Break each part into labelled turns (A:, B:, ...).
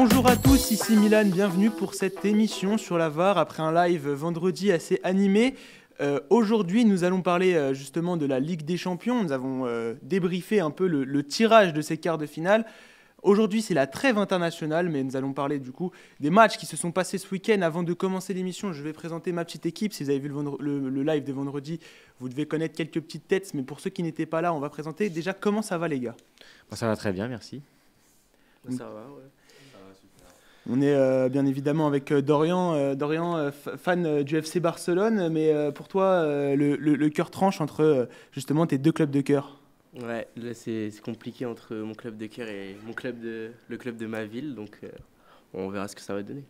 A: Bonjour à tous, ici Milan, bienvenue pour cette émission sur la VAR après un live vendredi assez animé. Aujourd'hui, nous allons parler justement de la Ligue des Champions. Nous avons débriefé un peu le tirage de ces quarts de finale. Aujourd'hui, c'est la trêve internationale, mais nous allons parler du coup des matchs qui se sont passés ce week-end. Avant de commencer l'émission, je vais présenter ma petite équipe. Si vous avez vu le live de vendredi, vous devez connaître quelques petites têtes, mais pour ceux qui n'étaient pas là, on va présenter. Déjà, comment ça va les gars?
B: Ça va très bien, merci.
C: Ça va, ouais.
A: On est bien évidemment avec Dorian, fan du FC Barcelone, mais pour toi, le cœur tranche entre justement tes deux clubs de cœur.
C: Ouais, là c'est compliqué entre mon club de cœur et le club de ma ville, donc on verra ce que ça va donner.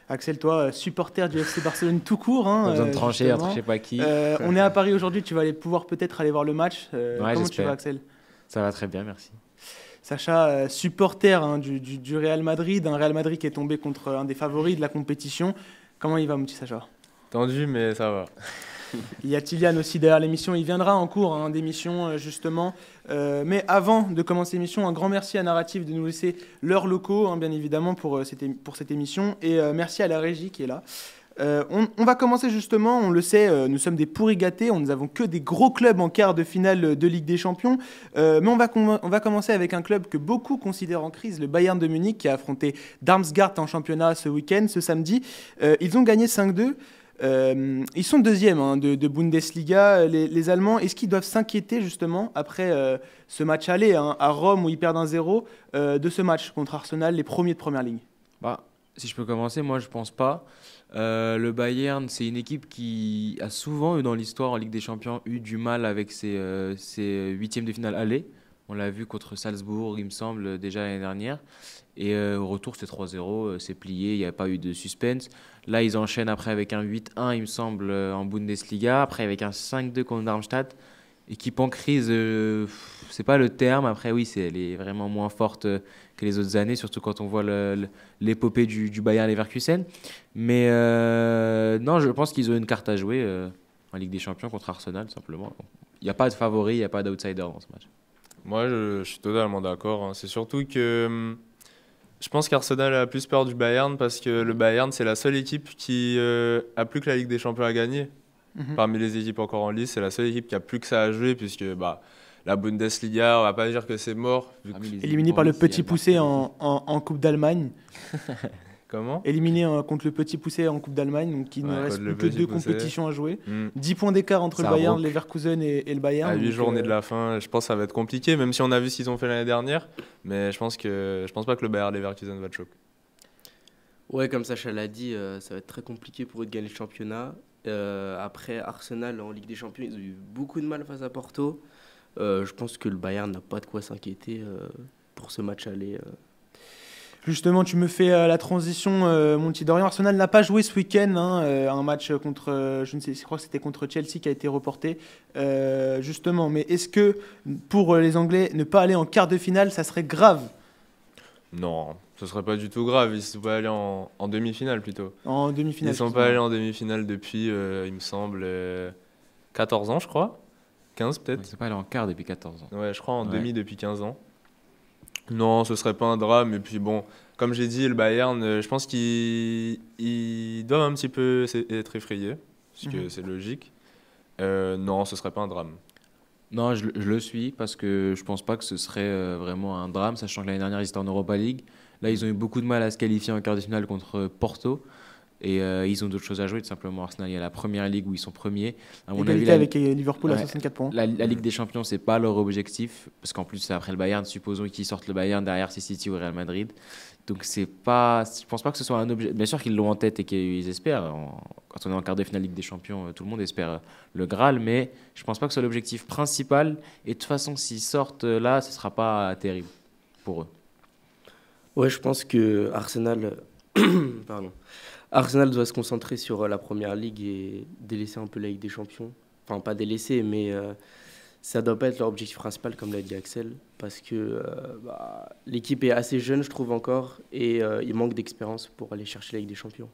A: Axel, toi, supporter du FC Barcelone tout court.
B: Pas besoin de trancher entre je sais pas qui.
A: On est à Paris aujourd'hui, tu vas pouvoir peut-être aller voir le match.
B: Ouais,
A: comment tu
B: j'espère.
A: vas, Axel?
B: Ça va très bien, merci.
A: Sacha, supporter du Real Madrid, un Real Madrid qui est tombé contre un des favoris de la compétition. Comment il va, mon petit Sacha?
D: Tendu, mais ça va.
A: Il y a Kylian aussi derrière l'émission, il viendra en cours d'émission justement. Mais avant de commencer l'émission, un grand merci à Narrative de nous laisser leurs locaux, bien évidemment, pour cette émission. Et merci à la régie qui est là. On va commencer justement, on le sait, nous sommes des pourris gâtés, nous n'avons que des gros clubs en quart de finale de Ligue des Champions. Mais on va commencer avec un club que beaucoup considèrent en crise, le Bayern de Munich, qui a affronté Darmstadt en championnat ce week-end, ce samedi. Ils ont gagné 5-2. Ils sont deuxièmes de Bundesliga, les Allemands. Est-ce qu'ils doivent s'inquiéter justement après ce match aller à Rome où ils perdent 1-0 de ce match contre Arsenal, les premiers de première ligne?
B: Si je peux commencer, moi je pense pas. Le Bayern, c'est une équipe qui a souvent eu dans l'histoire en Ligue des Champions eu du mal avec ses huitièmes de finale aller. On l'a vu contre Salzbourg, il me semble, déjà l'année dernière. Et au retour, c'était 3-0, c'est plié, il n'y a pas eu de suspense. Là, ils enchaînent après avec un 8-1, il me semble, en Bundesliga. Après, avec un 5-2 contre Darmstadt. Équipe en crise, c'est pas le terme. Après, oui, elle est vraiment moins forte que les autres années, surtout quand on voit l'épopée du Bayern Leverkusen. Mais non, je pense qu'ils ont une carte à jouer en Ligue des Champions contre Arsenal, simplement. Il n'y a pas de favori, il n'y a pas d'outsider dans ce match.
D: Moi, je suis totalement d'accord. C'est surtout que je pense qu'Arsenal a plus peur du Bayern parce que le Bayern, c'est la seule équipe qui a plus que la Ligue des Champions à gagner. Parmi les équipes encore en lice, c'est la seule équipe qui a plus que ça à jouer puisque la Bundesliga, on va pas dire que c'est mort.
A: Éliminé par le Petit Poucet en Coupe d'Allemagne.
D: Comment?
A: Éliminé contre le Petit Poucet en Coupe d'Allemagne, donc il ne reste plus que deux compétitions à jouer. 10 points d'écart entre le Bayern, Leverkusen et le Bayern.
D: À 8 journées de la fin, je pense que ça va être compliqué, même si on a vu ce qu'ils ont fait l'année dernière. Mais je pense pas que le Bayern Leverkusen va te choquer.
C: Ouais, comme Sacha l'a dit, ça va être très compliqué pour eux de gagner le championnat. Après Arsenal en Ligue des Champions, ils ont eu beaucoup de mal face à Porto. Je pense que le Bayern n'a pas de quoi s'inquiéter pour ce match aller.
A: Justement, tu me fais la transition, mon petit Dorian. Arsenal n'a pas joué ce week-end, un match contre, je crois que c'était contre Chelsea qui a été reporté, justement. Mais est-ce que pour les Anglais, ne pas aller en quart de finale, ça serait grave?
D: Non, ce serait pas du tout grave. Ils sont pas allés en demi-finale plutôt.
A: En demi-finale.
D: Ils sont pas allés en demi-finale depuis, il me semble, 14 ans, je crois. 15 peut-être.
B: Ils sont pas allés en quart depuis 14 ans.
D: Ouais, je crois en demi depuis 15 ans. Non, ce serait pas un drame. Et puis bon, comme j'ai dit, le Bayern, je pense qu'ils doivent un petit peu être effrayés, parce que c'est logique. Non, ce serait pas un drame.
B: Non, je le suis parce que je pense pas que ce serait vraiment un drame, sachant que l'année dernière ils étaient en Europa League. Là, ils ont eu beaucoup de mal à se qualifier en quart de finale contre Porto. Et ils ont d'autres choses à jouer, tout simplement. Arsenal, il y a la première ligue où ils sont premiers. À mon avis,
A: avec Liverpool à 64 points.
B: La Ligue des Champions, c'est pas leur objectif, parce qu'en plus, c'est après le Bayern. Supposons qu'ils sortent le Bayern, derrière c'est City ou Real Madrid. Donc, je pense pas que ce soit un objet. Bien sûr qu'ils l'ont en tête et qu'ils espèrent. Quand on est en quart de finale Ligue des Champions, tout le monde espère le Graal, mais je pense pas que ce soit l'objectif principal. Et de toute façon, s'ils sortent là, ce sera pas terrible pour eux.
C: Ouais, je pense que Arsenal. Pardon. Arsenal doit se concentrer sur la première ligue et délaisser un peu la Ligue des Champions. Enfin, pas délaisser, mais ça doit pas être leur objectif principal, comme l'a dit Axel, parce que l'équipe est assez jeune, je trouve encore, et il manque d'expérience pour aller chercher la Ligue des Champions.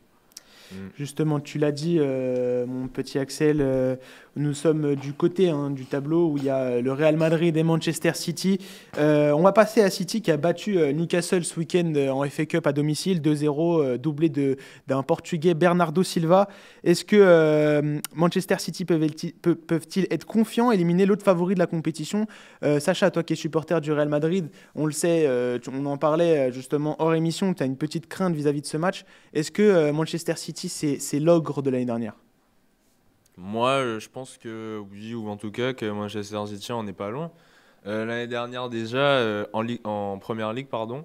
A: Justement, tu l'as dit, mon petit Axel, nous sommes du côté du tableau où il y a le Real Madrid et Manchester City. On va passer à City qui a battu Newcastle ce week-end en FA Cup à domicile, 2-0, doublé d'un Portugais, Bernardo Silva. Est-ce que Manchester City peuvent-ils être confiants, éliminer l'autre favori de la compétition? Sacha, toi qui es supporter du Real Madrid, on le sait, on en parlait justement hors émission, tu as une petite crainte vis-à-vis de ce match. Est-ce que Manchester City, c'est l'ogre de l'année dernière?
D: Moi, je pense que oui, ou en tout cas que Manchester City en est pas loin. L'année dernière déjà, en première ligue, pardon,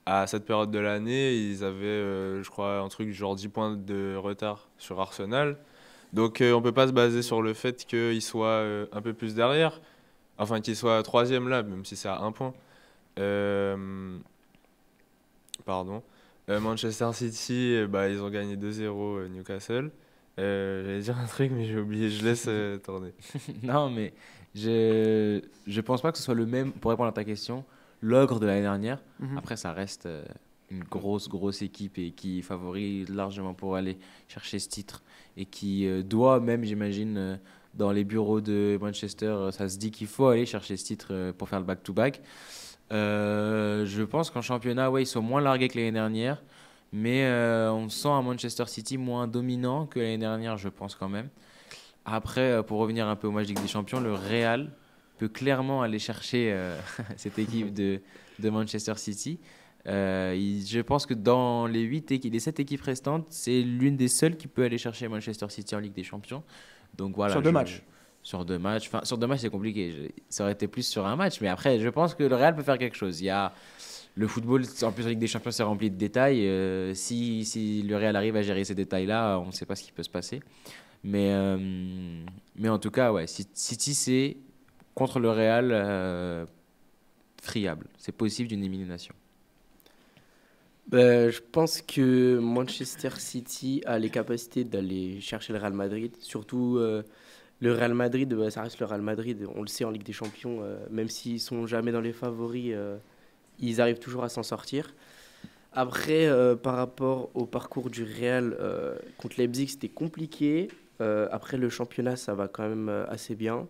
D: à cette période de l'année, ils avaient, je crois, un truc genre 10 points de retard sur Arsenal. Donc on peut pas se baser sur le fait qu'ils soient un peu plus derrière, enfin qu'ils soient troisième là, même si c'est à un point. Euh, Pardon. Manchester City, bah, ils ont gagné 2-0 Newcastle. J'allais dire un truc, mais j'ai oublié. Je laisse tourner.
B: Non, mais je pense pas que ce soit le même, pour répondre à ta question, l'ogre de l'année dernière. Après, ça reste une grosse équipe et qui favorise largement pour aller chercher ce titre et qui doit même, j'imagine, dans les bureaux de Manchester, ça se dit qu'il faut aller chercher ce titre pour faire le back-to-back. Je pense qu'en championnat, ouais, ils sont moins largués que l'année dernière, mais on sent à Manchester City moins dominant que l'année dernière, je pense quand même. Après, pour revenir un peu au match Ligue des Champions, le Real peut clairement aller chercher cette équipe de Manchester City. Je pense que dans les 7 équipes restantes, c'est l'une des seules qui peut aller chercher Manchester City en Ligue des Champions. Donc voilà,
A: Sur 2 matchs.
B: Sur 2 matchs. Enfin, sur 2 matchs, c'est compliqué. Ça aurait été plus sur un match. Mais après, je pense que le Real peut faire quelque chose. Il y a le football, en plus, la Ligue des Champions, c'est rempli de détails. Si le Real arrive à gérer ces détails-là, on ne sait pas ce qui peut se passer. Mais en tout cas, ouais, City, c'est contre le Real friable. C'est possible d'une élimination.
C: Je pense que Manchester City a les capacités d'aller chercher le Real Madrid. Surtout, le Real Madrid, ça reste le Real Madrid. On le sait en Ligue des Champions, même s'ils sont jamais dans les favoris, ils arrivent toujours à s'en sortir. Après, par rapport au parcours du Real contre Leipzig, c'était compliqué. Après, le championnat, ça va quand même assez bien.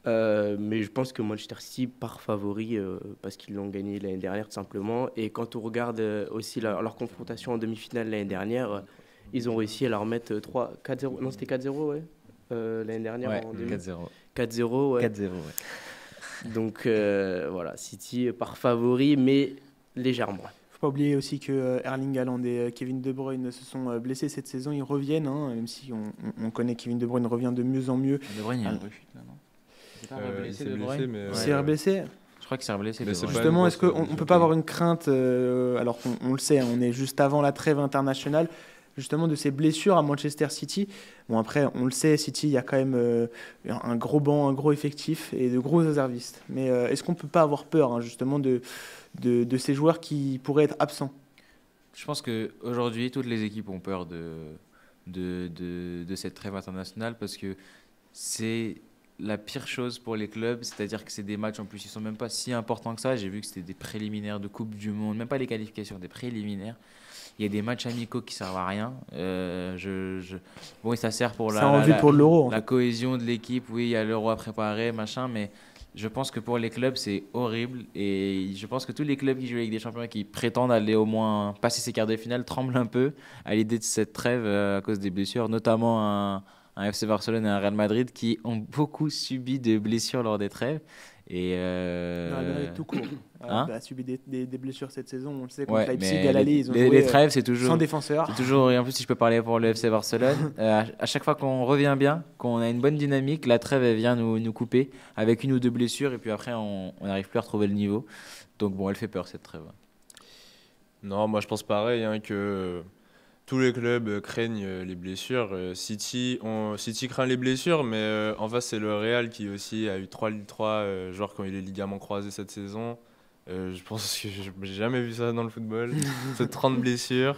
C: Mais je pense que Manchester City part favori parce qu'ils l'ont gagné l'année dernière tout simplement. Et quand on regarde aussi leur confrontation en demi-finale l'année dernière, ils ont réussi à leur mettre 4-0. Non, c'était 4-0, ouais. L'année dernière
B: Ouais,
C: en
B: 4-0.
C: 4-0, ouais.
B: 4-0, ouais.
C: Donc voilà, City part favori, mais légèrement.
A: Faut pas oublier aussi que Erling Haaland et Kevin De Bruyne se sont blessés cette saison. Ils reviennent, même si on connaît Kevin De Bruyne revient de mieux en mieux.
B: De Bruyne, il y a une rechute là, non?
D: Il s'est blessé, mais
A: Il s'est blessé.
B: Je crois qu'il s'est blessé.
D: Mais c'est pas
A: Justement,
D: une
A: est-ce qu'on
D: grosse
A: ne peut pas avoir une crainte, alors qu'on le sait, on est juste avant la trêve internationale, justement de ces blessures à Manchester City? Bon, après, on le sait, City, il y a quand même un gros banc, un gros effectif et de gros réservistes. Mais est-ce qu'on ne peut pas avoir peur justement de ces joueurs qui pourraient être absents?
B: Je pense qu'aujourd'hui, toutes les équipes ont peur de cette trêve internationale parce que c'est la pire chose pour les clubs, c'est-à-dire que c'est des matchs en plus, ils sont même pas si importants que ça. J'ai vu que c'était des préliminaires de Coupe du Monde, même pas les qualifications, des préliminaires. Il y a des matchs amicaux qui servent à rien. Bon, et ça sert pour
A: pour l'Euro.
B: la cohésion de l'équipe. Oui, il y a l'Euro à préparer, machin, mais je pense que pour les clubs, c'est horrible. Et je pense que tous les clubs qui jouent avec des champions et qui prétendent aller au moins passer ces quarts de finale tremblent un peu à l'idée de cette trêve à cause des blessures, notamment un FC Barcelone et un Real Madrid qui ont beaucoup subi de blessures lors des trêves. Et
A: Le Real Madrid tout court a subi des blessures cette saison. On le sait, contre
B: ouais,
A: Leipzig à l'aller, ils ont
B: les
A: joué
B: trêves, c'est toujours,
A: sans défenseur.
B: C'est toujours, et en plus, si je peux parler pour le FC Barcelone, à chaque fois qu'on revient bien, qu'on a une bonne dynamique, la trêve elle vient nous couper avec une ou deux blessures et puis après on n'arrive plus à retrouver le niveau. Donc bon, elle fait peur cette trêve.
D: Non, moi je pense pareil, que tous les clubs craignent les blessures. City craint les blessures, mais en face c'est le Real qui aussi a eu 3 joueurs qui ont eu les ligaments croisés cette saison. Je pense que j'ai jamais vu ça dans le football. C'est 30 blessures.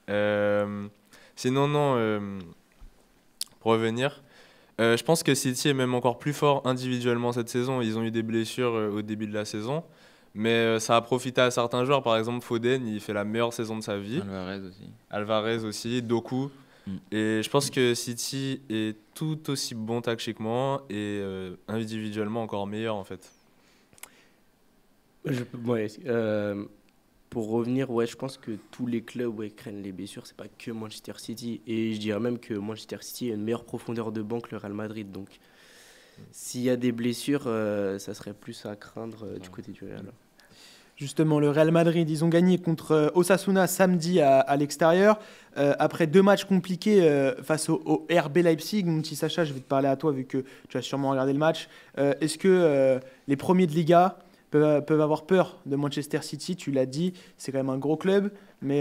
D: Sinon, non, pour revenir, je pense que City est même encore plus fort individuellement cette saison. Ils ont eu des blessures au début de la saison. Mais ça a profité à certains joueurs. Par exemple, Foden, il fait la meilleure saison de sa vie. Alvarez aussi, Doku. Et je pense que City est tout aussi bon tactiquement et individuellement encore meilleur en fait.
C: Pour revenir, je pense que tous les clubs craignent les blessures, c'est pas que Manchester City. Et je dirais même que Manchester City a une meilleure profondeur de banc que le Real Madrid. Donc s'il y a des blessures, ça serait plus à craindre du côté du Real.
A: Justement, le Real Madrid, ils ont gagné contre Osasuna samedi à l'extérieur. Après 2 matchs compliqués face au RB Leipzig. Mon petit Sacha, je vais te parler à toi vu que tu as sûrement regardé le match. Est-ce que les premiers de Liga peuvent avoir peur de Manchester City? Tu l'as dit, c'est quand même un gros club. Mais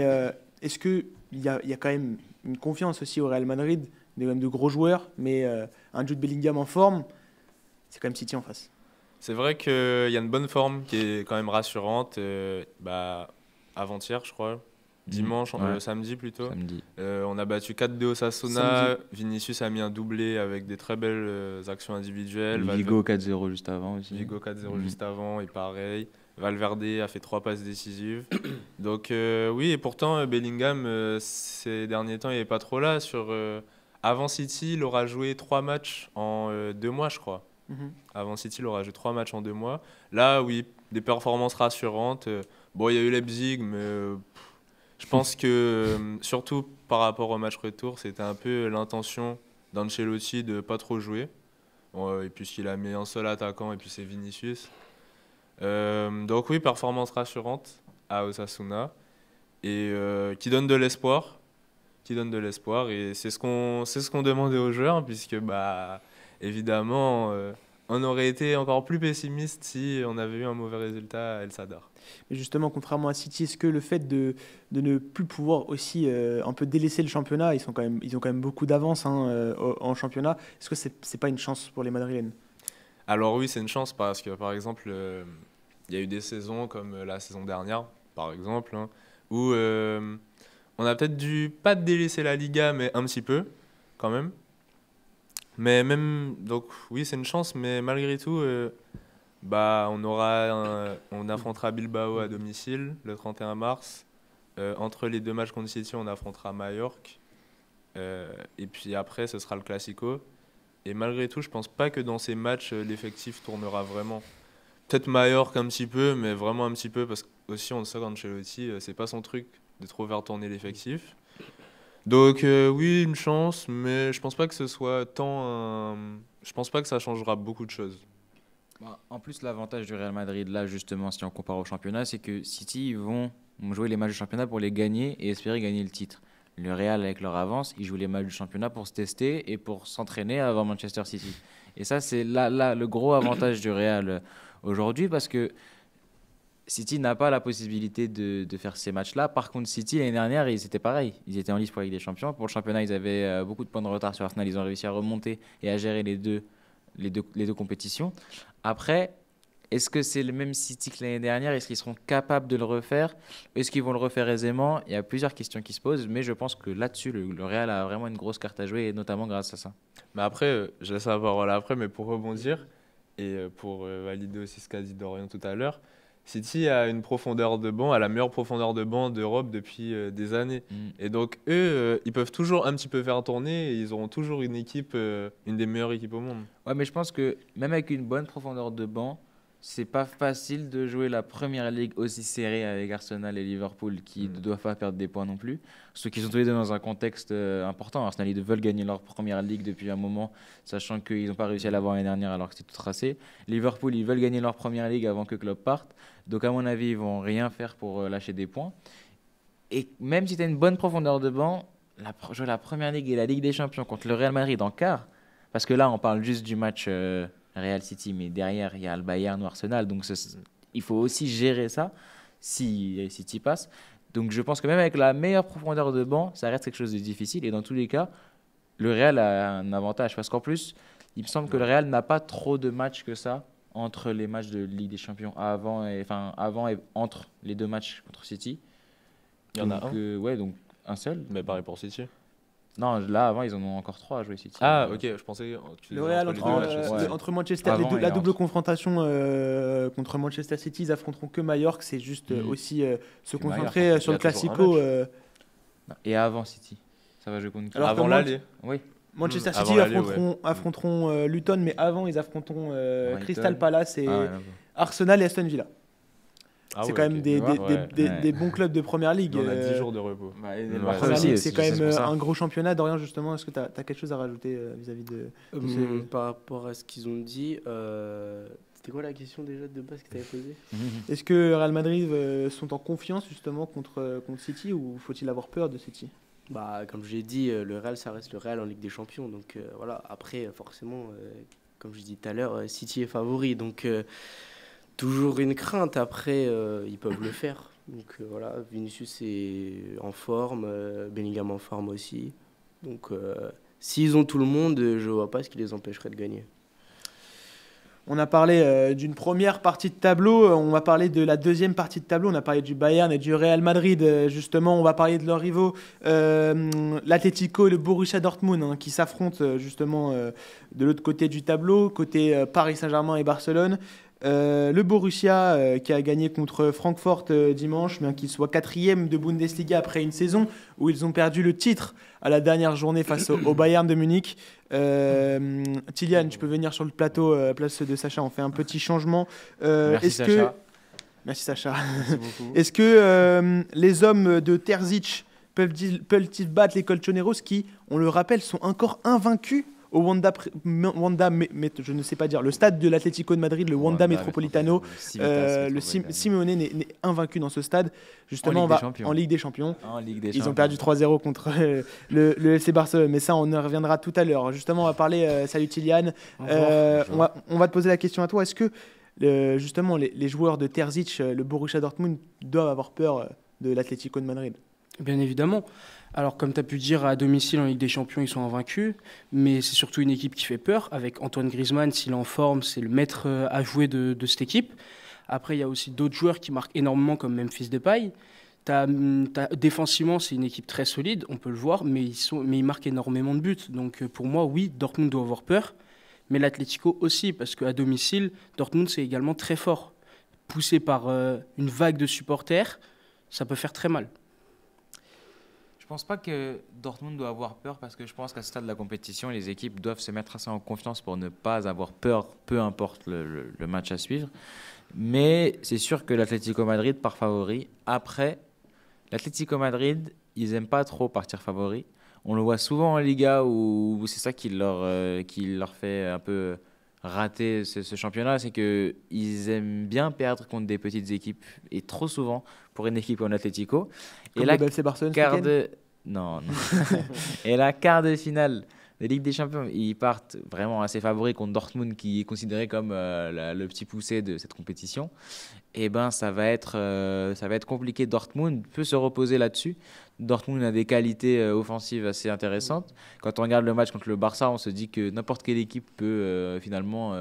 A: est-ce qu'il y a quand même une confiance aussi au Real Madrid? Il y a quand même de gros joueurs, mais un Jude Bellingham en forme, c'est quand même City en face.
D: C'est vrai qu'il y a une bonne forme qui est quand même rassurante. Avant-hier, je crois. Dimanche, samedi plutôt. On a battu 4-2 Osasuna. Vinicius a mis un doublé avec des très belles actions individuelles.
B: Vigo 4-0 juste avant aussi.
D: Vigo 4-0 juste avant et pareil. Valverde a fait 3 passes décisives. Donc oui, et pourtant Bellingham, ces derniers temps, il n'est pas trop là. Avant City, il aura joué 3 matchs en 2 mois, je crois. Avant City, il aura joué 3 matchs en 2 mois. Là, oui, des performances rassurantes. Bon, il y a eu Leipzig, mais je pense que, surtout par rapport au match retour, c'était un peu l'intention d'Ancelotti de ne pas trop jouer. Et puisqu'il a mis un seul attaquant, et puis c'est Vinicius. Donc oui, performance rassurante à Osasuna. Et qui donne de l'espoir. Et c'est ce qu'on demandait aux joueurs, puisque, évidemment, on aurait été encore plus pessimiste si on avait eu un mauvais résultat à El Sadar.
A: Mais justement, contrairement à City, est-ce que le fait de ne plus pouvoir aussi un peu délaisser le championnat, ils ont quand même beaucoup d'avance en championnat, est-ce que c'est pas une chance pour les Madrilènes?
D: Alors oui, c'est une chance parce que, par exemple, il y a eu des saisons comme la saison dernière, par exemple, où on a peut-être dû pas délaisser la Liga, mais un petit peu, quand même. Mais même, donc oui, c'est une chance, mais malgré tout, on affrontera Bilbao à domicile le 31 mars. Entre les 2 matchs contre City, on affrontera Majorque. Et puis après, ce sera le Classico. Et malgré tout, je pense pas que dans ces matchs, l'effectif tournera vraiment. Peut-être Majorque un petit peu, mais vraiment un petit peu, parce qu'aussi, on le sait qu'Ancelotti, c'est pas son truc de trop faire tourner l'effectif. Donc oui, une chance, mais je pense pas que ce soit je pense pas que ça changera beaucoup de choses.
B: En plus, l'avantage du Real Madrid, là, justement, si on compare au championnat, c'est que City, ils vont jouer les matchs du championnat pour les gagner et espérer gagner le titre. Le Real, avec leur avance, ils jouent les matchs du championnat pour se tester et pour s'entraîner avant Manchester City. Et ça, c'est là le gros avantage du Real aujourd'hui, parce que City n'a pas la possibilité de faire ces matchs-là. Par contre, City, l'année dernière, c'était pareil. Ils étaient en lice pour la Ligue des Champions. Pour le championnat, ils avaient beaucoup de points de retard sur Arsenal. Ils ont réussi à remonter et à gérer les deux compétitions. Après, est-ce que c'est le même City que l'année dernière? Est-ce qu'ils seront capables de le refaire? Est-ce qu'ils vont le refaire aisément? Il y a plusieurs questions qui se posent, mais je pense que là-dessus, le Real a vraiment une grosse carte à jouer, et notamment grâce à ça.
D: Mais après, je laisse la parole après, mais pour rebondir et pour valider aussi ce qu'a dit Dorian tout à l'heure, City a une profondeur de banc, a la meilleure profondeur de banc d'Europe depuis des années. Et donc, eux, ils peuvent toujours un petit peu faire tourner et ils auront toujours une équipe, une des meilleures équipes au monde.
B: Ouais, mais je pense que même avec une bonne profondeur de banc, c'est pas facile de jouer la première ligue aussi serrée avec Arsenal et Liverpool qui ne doivent pas perdre des points non plus. Ceux qui sont tous les deux dans un contexte important. Arsenal, ils veulent gagner leur première ligue depuis un moment, sachant qu'ils n'ont pas réussi à l'avoir l'année dernière alors que c'était tout tracé. Liverpool, ils veulent gagner leur première ligue avant que Klopp parte. Donc à mon avis, ils vont rien faire pour lâcher des points. Et même si tu as une bonne profondeur de banc, jouer la première ligue et la Ligue des Champions contre le Real Madrid en quart, parce que là, on parle juste du match Real City, mais derrière, il y a le Bayern ou Arsenal. Donc, il faut aussi gérer ça si City passe. Donc, je pense que même avec la meilleure profondeur de banc, ça reste quelque chose de difficile. Et dans tous les cas, le Real a un avantage. Parce qu'en plus, il me semble que le Real n'a pas trop de matchs que ça entre les matchs de Ligue des Champions avant et entre les 2 matchs contre City.
D: Il y en a un.
B: Ouais, donc un seul.
D: Mais pareil pour City.
B: Non, là, avant, ils en ont encore 3 à jouer, City.
D: Ah, ok, je pensais que tu
A: Le
D: disais
A: Real,
D: entre les
A: entre,
D: deux matchs.
B: ouais.
A: entre Manchester,
B: Avant
A: la
B: et
A: double
B: entre.
A: confrontation contre Manchester City, ils affronteront que Mallorca. C'est juste aussi se
B: Puis
A: concentrer
B: Mallorca,
A: sur
D: il
A: le
D: y a toujours un
A: Classico.
D: match.
B: Et avant City. Ça va jouer contre qui?
A: Alors que
D: Avant
A: moi,
D: l'aller.
B: Oui.
A: Manchester
D: Avant
A: City
D: l'aller,
A: affronteront Luton, mais avant, ils affronteront
B: Brighton.
A: Crystal Palace et
B: Ah, ouais,
A: Arsenal et Aston Villa.
D: Ah
A: c'est
D: ouais,
A: quand même
D: ok.
A: des,
B: Ouais.
A: des bons clubs de première ligue.
D: On a 10 jours de repos.
B: Bah, et
D: Ouais.
A: La
B: Barça
A: première
B: aussi,
A: ligue, c'est quand même
B: pour ça.
A: un gros championnat. Dorian, justement, est-ce que tu as quelque chose à rajouter vis-à-vis de
C: Par rapport à ce qu'ils ont dit, c'était quoi la question déjà de base que tu avais posée?
A: Est-ce que Real Madrid sont en confiance justement contre City ou faut-il avoir peur de City?
C: Bah, comme je l'ai dit, le Real, ça reste le Real en Ligue des Champions. Donc voilà, après, forcément, comme je dis tout à l'heure, City est favori. Donc toujours une crainte. Après, ils peuvent le faire. Donc voilà, Vinicius est en forme, Bellingham en forme aussi. Donc s'ils ont tout le monde, je vois pas ce qui les empêcherait de gagner.
A: On a parlé d'une première partie de tableau, on va parler de la deuxième partie de tableau, on a parlé du Bayern et du Real Madrid, justement, on va parler de leurs rivaux, l'Atlético et le Borussia Dortmund, hein, qui s'affrontent justement de l'autre côté du tableau, côté Paris Saint-Germain et Barcelone. Le Borussia qui a gagné contre Francfort dimanche, bien qu'il soit 4e de Bundesliga après une saison où ils ont perdu le titre à la dernière journée face au Bayern de Munich. Kylian, tu peux venir sur le plateau à la place de Sacha, on fait un petit changement.
B: Merci Sacha.
A: Merci Sacha.
B: Merci beaucoup.
A: Est-ce que les hommes de Terzic peuvent-ils battre les Colchoneros qui, on le rappelle, sont encore invaincus au je ne sais pas dire, le stade de l'Atlético de Madrid, le Wanda Metropolitano. Le Simeone n'est invaincu dans ce stade. Justement, en Ligue des Champions. Ils ont perdu 3-0 contre le FC Barcelone, mais ça, on en reviendra tout à l'heure. Justement, on va parler. Salut Kylian.
B: Bonjour.
A: On va te poser la question à toi. Est-ce que justement les joueurs de Terzic, le Borussia Dortmund, doivent avoir peur de l'Atlético de Madrid?
E: Bien évidemment. Alors, comme tu as pu dire, à domicile en Ligue des Champions, ils sont invaincus, mais c'est surtout une équipe qui fait peur. Avec Antoine Griezmann, s'il est en forme, c'est le maître à jouer de cette équipe. Après, il y a aussi d'autres joueurs qui marquent énormément, comme Memphis Depay. Défensivement, c'est une équipe très solide, on peut le voir, mais ils marquent énormément de buts. Donc, pour moi, oui, Dortmund doit avoir peur, mais l'Atlético aussi, parce qu'à domicile, Dortmund, c'est également très fort. Poussé par une vague de supporters, ça peut faire très mal.
B: Je pense pas que Dortmund doit avoir peur parce que je pense qu'à ce stade de la compétition, les équipes doivent se mettre assez en confiance pour ne pas avoir peur, peu importe le match à suivre. Mais c'est sûr que l'Atlético Madrid part favori. Après, l'Atlético Madrid, ils n'aiment pas trop partir favori. On le voit souvent en Liga où c'est ça qui leur fait un peu rater ce championnat, c'est qu'ils aiment bien perdre contre des petites équipes et trop souvent pour une équipe comme l'Atlético.
A: Et là, FC Barcelone,
B: non. Et la quart de finale de Ligue des Champions, ils partent vraiment assez favoris contre Dortmund, qui est considéré comme le petit poussé de cette compétition. Et ben, ça va être compliqué. Dortmund peut se reposer là-dessus. Dortmund a des qualités offensives assez intéressantes. Quand on regarde le match contre le Barça, on se dit que n'importe quelle équipe peut finalement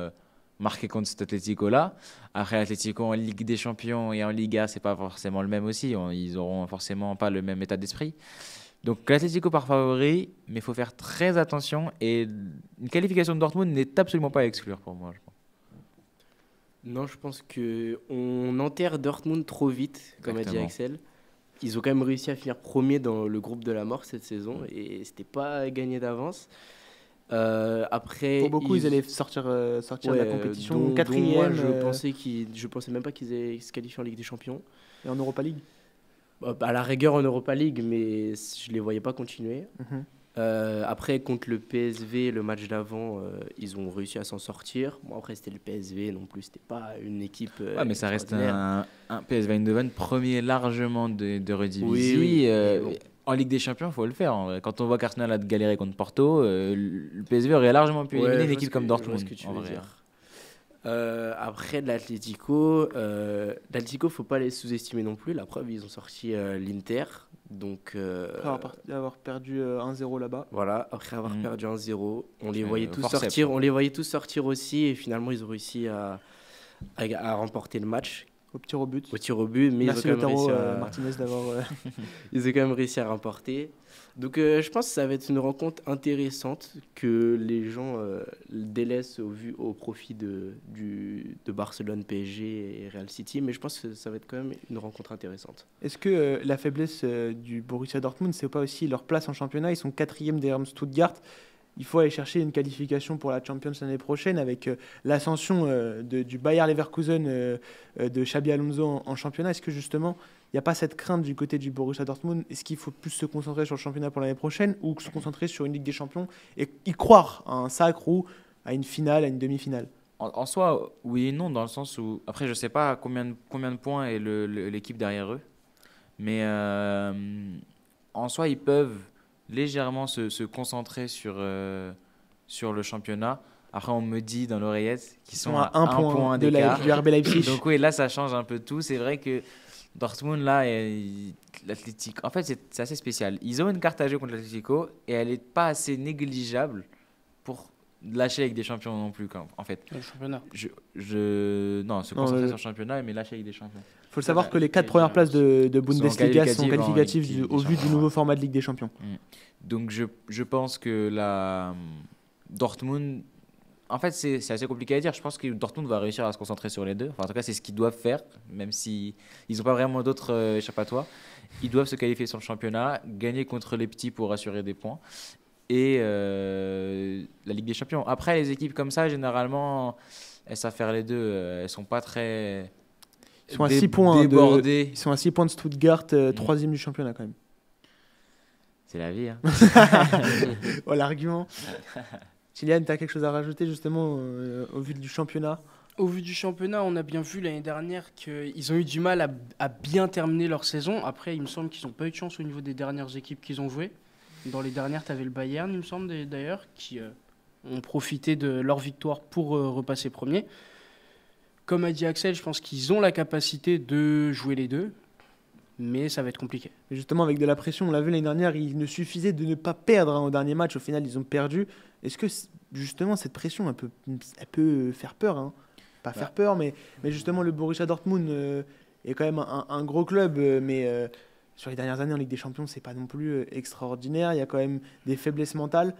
B: marquer contre cet Atlético-là. Après, l'Atlético en Ligue des Champions et en Liga, c'est pas forcément le même aussi. Ils auront forcément pas le même état d'esprit. Donc l'Atlético par favori, mais il faut faire très attention. Et une qualification de Dortmund n'est absolument pas à exclure pour moi, je pense.
C: Non, je pense qu'on enterre Dortmund trop vite, comme a dit
B: Exactement.
C: Axel. Ils ont quand même réussi à finir premier dans le groupe de la mort cette saison et c'était pas gagné d'avance. Après,
A: Pour beaucoup, ils allaient sortir de la compétition.
C: Dont
A: 4e.
C: moi, je pensais même pas qu'ils allaient se qualifier en Ligue des Champions.
A: Et en Europa League.
C: À la rigueur en Europa League, mais je les voyais pas continuer. Après, contre le PSV, le match d'avant, ils ont réussi à s'en sortir. Bon, après, c'était le PSV non plus, c'était pas une équipe.
B: Ouais, mais ça reste
C: extraordinaire.
B: un PSV Eindhoven premier largement de Eredivisie.
C: Oui, bon.
B: En Ligue des Champions, il faut le faire. En vrai. Quand on voit qu'Arsenal a galéré contre Porto, le PSV aurait largement pu éliminer une équipe comme Dortmund.
C: Je vois ce que tu
B: en
C: veux
B: vrai.
C: dire. Après, de l'Atlético, faut pas les sous-estimer non plus. La preuve, ils ont sorti l'Inter. Donc,
A: Après avoir perdu 1-0 là-bas.
C: voilà, après avoir perdu 1-0, on les voyait tous
B: forceps.
C: sortir. On les voyait tous sortir aussi. Et finalement, ils ont réussi à remporter le match.
A: but.
C: au tir au but, mais
A: Merci
C: ils ont quand même
A: Lautaro
C: réussi à...
A: Martinez d'avoir...
C: Ils ont quand même réussi à remporter. Donc je pense que ça va être une rencontre intéressante que les gens délaissent au profit de Barcelone, PSG et Real City. Mais je pense que ça va être quand même une rencontre intéressante.
A: Est-ce que la faiblesse du Borussia Dortmund, c'est pas aussi leur place en championnat? Ils sont 4e derrière Stuttgart. Il faut aller chercher une qualification pour la Champions l'année prochaine avec l'ascension du Bayer Leverkusen de Xabi Alonso en championnat. Est-ce que justement, il n'y a pas cette crainte du côté du Borussia Dortmund? Est-ce qu'il faut plus se concentrer sur le championnat pour l'année prochaine ou se concentrer sur une Ligue des Champions et y croire à un sacre ou à une finale, à une demi-finale?
B: En soi, oui et non, dans le sens où, après, je sais pas combien de points est l'équipe derrière eux, mais en soi, ils peuvent légèrement se concentrer sur le championnat. Après, on me dit dans l'oreillette qu'ils sont à un point
A: du
B: d'écart.
A: RB Leipzig.
B: Donc oui, là, ça change un peu tout. C'est vrai que Dortmund, là, l'Atlético, en fait, c'est assez spécial. Ils ont une carte à jouer contre l'Atlético et elle n'est pas assez négligeable pour lâcher avec des champions non plus, en fait.
E: Le championnat.
B: Non, se concentrer sur le championnat, mais lâcher avec des champions.
A: Il faut savoir que les 4 premières places de Bundesliga sont qualificatives au vu du nouveau format de Ligue des Champions.
B: Donc je pense que Dortmund, en fait c'est assez compliqué à dire. Je pense que Dortmund va réussir à se concentrer sur les deux. Enfin, en tout cas, c'est ce qu'ils doivent faire, même si ils n'ont pas vraiment d'autres échappatoires. Ils doivent se qualifier sur le championnat, gagner contre les petits pour assurer des points. Et la Ligue des Champions. Après, les équipes comme ça, généralement, elles savent faire les deux. Elles sont pas très...
A: Ils sont à 6 points
B: débordés.
A: Ils sont à 6 points de Stuttgart, 3e du championnat quand même.
B: C'est la vie. Hein.
A: Oh, l'argument. Kylian, tu as quelque chose à rajouter justement au vu du championnat?
E: Au vu du championnat, on a bien vu l'année dernière qu'ils ont eu du mal à bien terminer leur saison. Après, il me semble qu'ils n'ont pas eu de chance au niveau des dernières équipes qu'ils ont jouées. Dans les dernières, tu avais le Bayern, il me semble d'ailleurs, qui ont profité de leur victoire pour repasser premier. Comme a dit Axel, je pense qu'ils ont la capacité de jouer les deux, mais ça va être compliqué.
A: Et justement, avec de la pression, on l'a vu l'année dernière, il ne suffisait de ne pas perdre au dernier match. Au final, ils ont perdu. Est-ce que justement, cette pression, elle peut faire peur, hein? Pas faire peur, mais justement, le Borussia Dortmund est quand même un gros club, mais sur les dernières années en Ligue des Champions, c'est pas non plus extraordinaire. Il y a quand même des faiblesses mentales.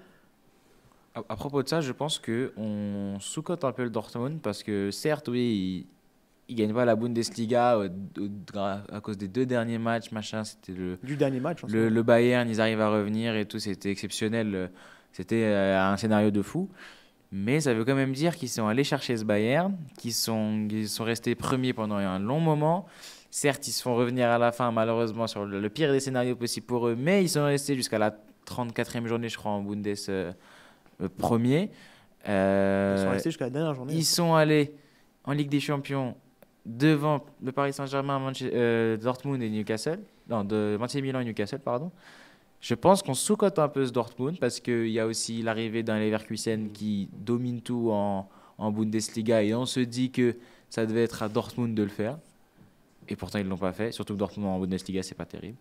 B: À propos de ça, je pense qu'on sous-cote un peu le Dortmund parce que certes, oui, il ne gagne pas la Bundesliga à cause des 2 derniers matchs, machin. C'était
A: du dernier match.
B: Le Bayern, ils arrivent à revenir et tout, c'était exceptionnel. C'était un scénario de fou. Mais ça veut quand même dire qu'ils sont allés chercher ce Bayern, qu'ils sont restés premiers pendant un long moment. Certes, ils se font revenir à la fin, malheureusement, sur le pire des scénarios possibles pour eux, mais ils sont restés jusqu'à la 34e journée, je crois, en Bundes premier.
A: Ils sont restés jusqu'à la dernière journée.
B: Ils sont allés en Ligue des Champions devant le Paris Saint-Germain, Dortmund et Newcastle. Non, de Manchester Milan et Newcastle, pardon. Je pense qu'on sous-cote un peu ce Dortmund parce qu'il y a aussi l'arrivée d'un Leverkusen qui domine tout en Bundesliga et on se dit que ça devait être à Dortmund de le faire. Et pourtant, ils ne l'ont pas fait. Surtout que Dortmund en Bundesliga, c'est pas terrible.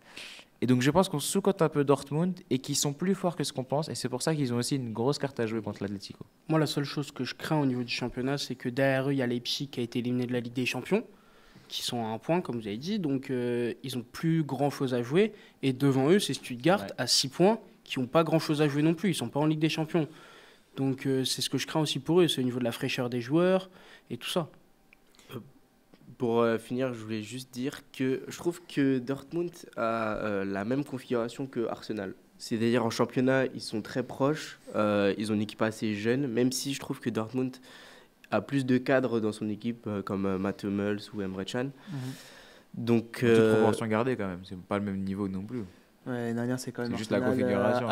B: Et donc, je pense qu'on sous-cote un peu Dortmund et qu'ils sont plus forts que ce qu'on pense. Et c'est pour ça qu'ils ont aussi une grosse carte à jouer contre l'Atlético.
E: Moi, la seule chose que je crains au niveau du championnat, c'est que derrière eux, il y a Leipzig qui a été éliminé de la Ligue des Champions, qui sont à 1 point, comme vous avez dit. Donc, ils n'ont plus grand-chose à jouer. Et devant eux, c'est Stuttgart à 6 points, qui n'ont pas grand-chose à jouer non plus. Ils ne sont pas en Ligue des Champions. Donc, c'est ce que je crains aussi pour eux. C'est au niveau de la fraîcheur des joueurs et tout ça.
C: Pour finir, je voulais juste dire que je trouve que Dortmund a la même configuration que Arsenal. C'est-à-dire en championnat, ils sont très proches, ils ont une équipe assez jeune, même si je trouve que Dortmund a plus de cadres dans son équipe, comme Matt Hummels ou Emre Can. Donc,
B: toute proportion gardée quand même, c'est pas le même niveau non plus.
A: Ouais, l'année dernière, c'est quand même.
B: C'est juste la configuration.